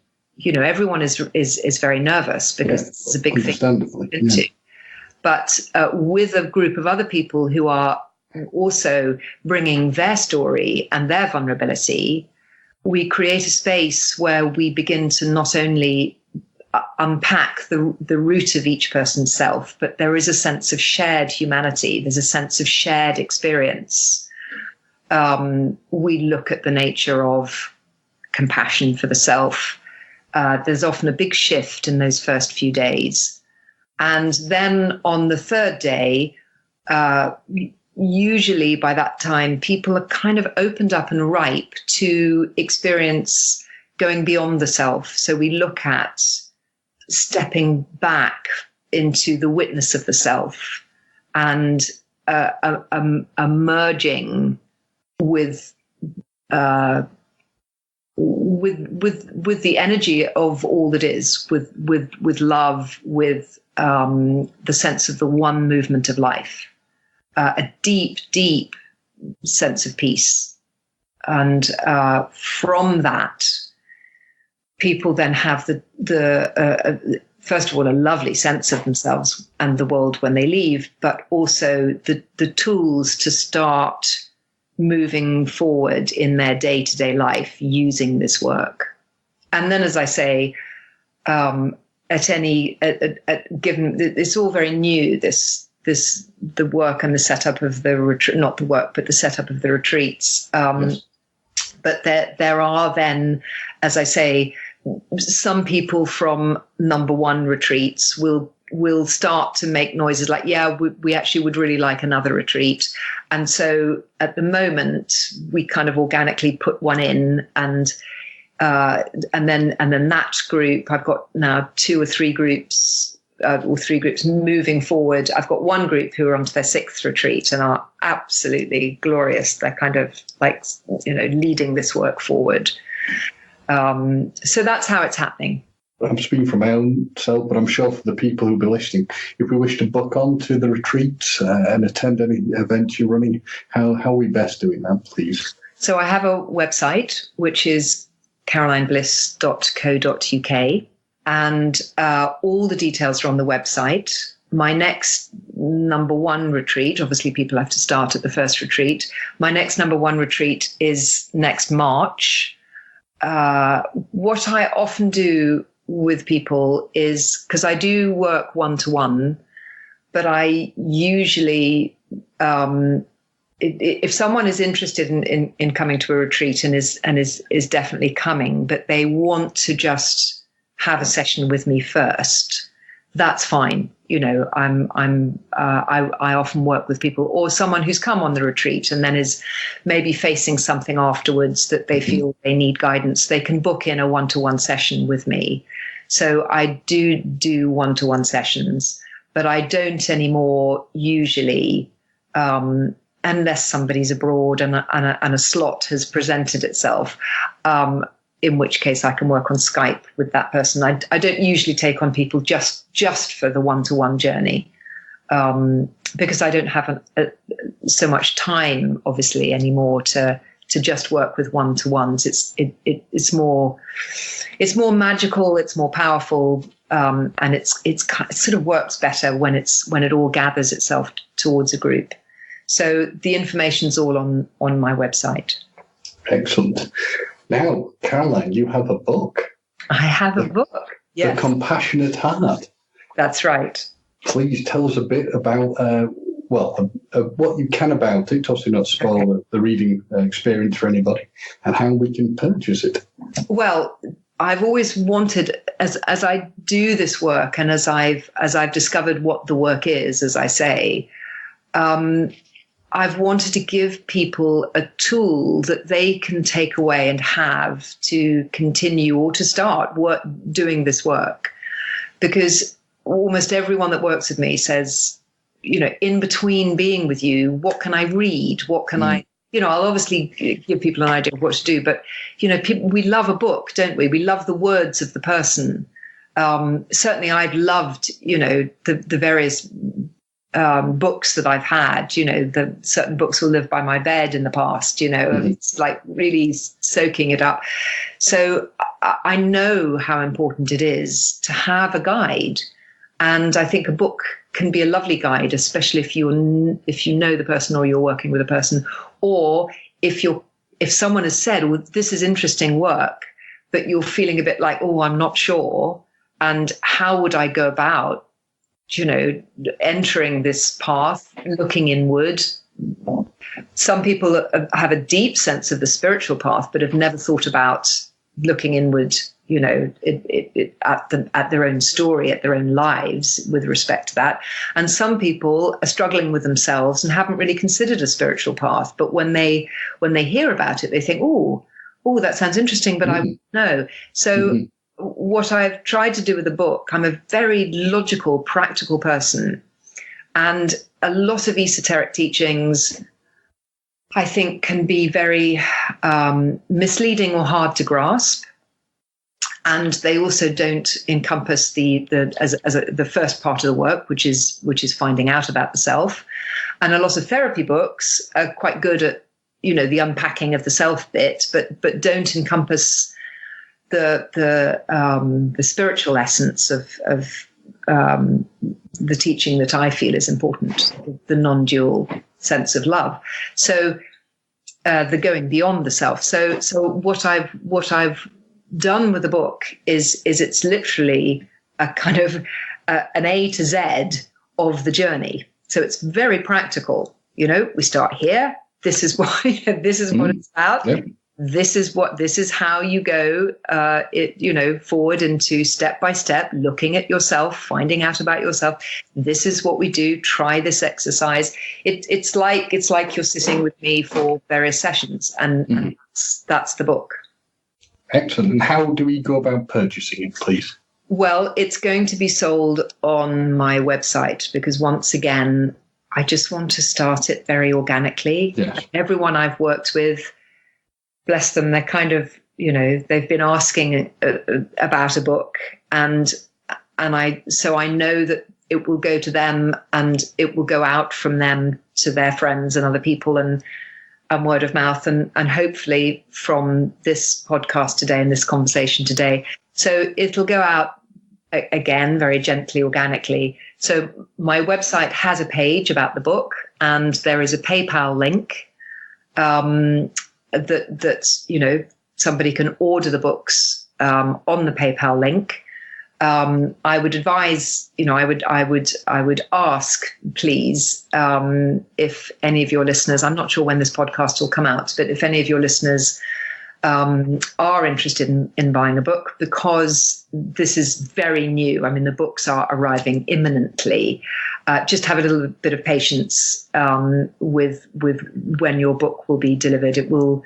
everyone is very nervous because this is a big thing into. Yeah. But with a group of other people who are also bringing their story and their vulnerability, we create a space where we begin to not only unpack the root of each person's self, but there is a sense of shared humanity. There's a sense of shared experience. We look at the nature of compassion for the self. There's often a big shift in those first few days. And then on the third day, usually by that time, people are kind of opened up and ripe to experience going beyond the self. So we look at stepping back into the witness of the self and merging with the energy of all that is, with love, with the sense of the one movement of life. A deep, deep sense of peace. And from that, people then have first of all, a lovely sense of themselves and the world when they leave, but also the tools to start moving forward in their day-to-day life using this work. and then, as I say, given it's all very new, the work and the setup of the retreat, not the work, but the setup of the retreats. Yes. But there are then, as I say, some people from number one retreats will start to make noises like, yeah, we actually would really like another retreat. And so at the moment, we kind of organically put one in, and then that group, I've got now two or three groups moving forward. I've got one group who are onto their 6th retreat and are absolutely glorious. They're kind of like, leading this work forward. So that's how it's happening. I'm speaking for my own self, but I'm sure for the people who'll be listening, if we wish to book on to the retreats and attend any events you're running, how are we best doing that, please? So I have a website, which is carolinebliss.co.uk. And all the details are on the website. My next number one retreat, obviously people have to start at the first retreat. My next number one retreat is next March. What I often do with people is, because I do work one-to-one, but I usually, if someone is interested in coming to a retreat and is definitely coming, but they want to just have a session with me first, that's fine. I often work with people, or someone who's come on the retreat and then is maybe facing something afterwards that they feel they need guidance. They can book in a one-to-one session with me. So I do one-to-one sessions, but I don't anymore usually, unless somebody's abroad and a slot has presented itself. In which case I can work on Skype with that person. I don't usually take on people just for the one-to-one journey, because I don't have so much time, obviously, anymore to just work with one-to-ones. It's more magical, it's more powerful, and it sort of works better when it all gathers itself towards a group. So the information's all on my website. Excellent. Now, Caroline, you have a book. I have a book. Yes. The Compassionate Heart. That's right. Please tell us a bit about, what you can about it. Obviously not spoil the reading experience for anybody, and how we can purchase it. Well, I've always wanted, as I do this work and as I've discovered what the work is, as I say, I've wanted to give people a tool that they can take away and have to continue or to start doing this work. Because almost everyone that works with me says, in between being with you, what can I read? What can I, I'll obviously give people an idea of what to do, but, we love a book, don't we? We love the words of the person. Certainly I've loved, the various books that I've had, the certain books will live by my bed in the past, it's like really soaking it up. So I know how important it is to have a guide. And I think a book can be a lovely guide, especially if you know the person or you're working with a person, or if someone has said, well, this is interesting work, but you're feeling a bit like, oh, I'm not sure. And how would I go about entering this path, looking inward? Some people have a deep sense of the spiritual path, but have never thought about looking inward, at their own story, at their own lives with respect to that. And some people are struggling with themselves and haven't really considered a spiritual path. But when they hear about it, they think, oh, that sounds interesting, but I don't know. So what I've tried to do with the book, I'm a very logical, practical person. And a lot of esoteric teachings, I think, can be very misleading or hard to grasp. And they also don't encompass the first part of the work, which is finding out about the self. And a lot of therapy books are quite good at, the unpacking of the self bit, but don't encompass the spiritual essence of the teaching that I feel is important, the non-dual sense of love. So the going beyond the self. So what I've done with the book is it's literally a kind of an A to Z of the journey. So it's very practical. We start here. This is what this is what it's about. Yep. This is how you go forward into step by step, looking at yourself, finding out about yourself. This is what we do. Try this exercise. It's like you're sitting with me for various sessions, and that's the book. Excellent. And how do we go about purchasing it, please? Well, it's going to be sold on my website because, once again, I just want to start it very organically. Yes. Everyone I've worked with, bless them, they're kind of, they've been asking about a book, and so I know that it will go to them and it will go out from them to their friends and other people, and word of mouth, and hopefully from this podcast today and this conversation today. So it'll go out again very gently, organically. So my website has a page about the book, and there is a PayPal link that somebody can order the books on the PayPal link. I would advise, I would ask, please, if any of your listeners, I'm not sure when this podcast will come out, but if any of your listeners are interested in buying a book, because this is very new. I mean, the books are arriving imminently. Just have a little bit of patience with when your book will be delivered. It will.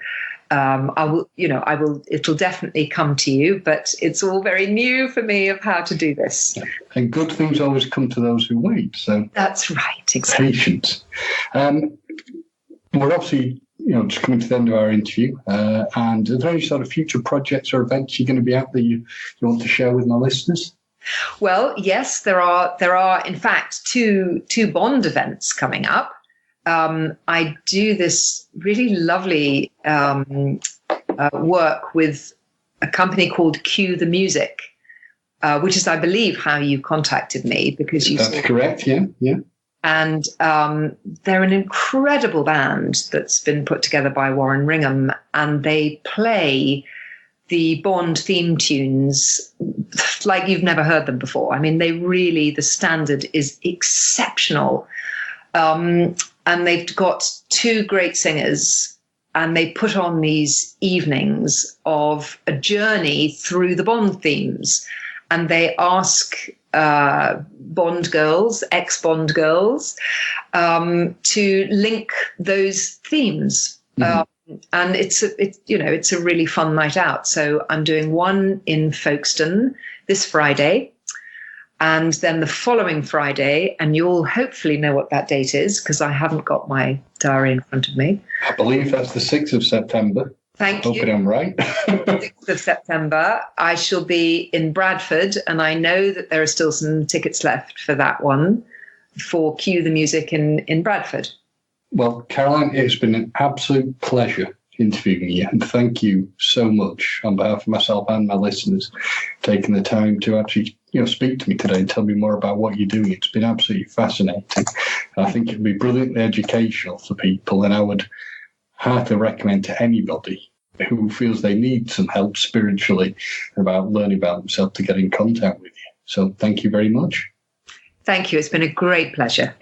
It'll definitely come to you, but it's all very new for me of how to do this. And good things always come to those who wait. So that's right. Exactly. Patience. We're obviously, just coming to the end of our interview. And are there any sort of future projects or events you're going to be at that you want to share with my listeners? Well, yes, there are in fact two Bond events coming up. I do this really lovely work with a company called Cue the Music, which is, I believe, how you contacted me, because you. That's correct. Yeah. And they're an incredible band that's been put together by Warren Ringham, and they play the Bond theme tunes like you've never heard them before. I mean, the standard is exceptional. And they've got two great singers, and they put on these evenings of a journey through the Bond themes. And they ask Bond girls, ex-Bond girls, to link those themes. And it's a really fun night out. So I'm doing one in Folkestone this Friday, and then the following Friday, and you'll hopefully know what that date is because I haven't got my diary in front of me. I believe that's the 6th of September. Thank you. Hoping I'm right. 6th of September, I shall be in Bradford, and I know that there are still some tickets left for that one, for Cue the Music in Bradford. Well, Caroline, it's been an absolute pleasure interviewing you, and thank you so much on behalf of myself and my listeners taking the time to actually speak to me today and tell me more about what you're doing. It's been absolutely fascinating. I think it'd be brilliantly educational for people, and I would heartily recommend to anybody who feels they need some help spiritually about learning about themselves to get in contact with you. So thank you very much. Thank you. It's been a great pleasure.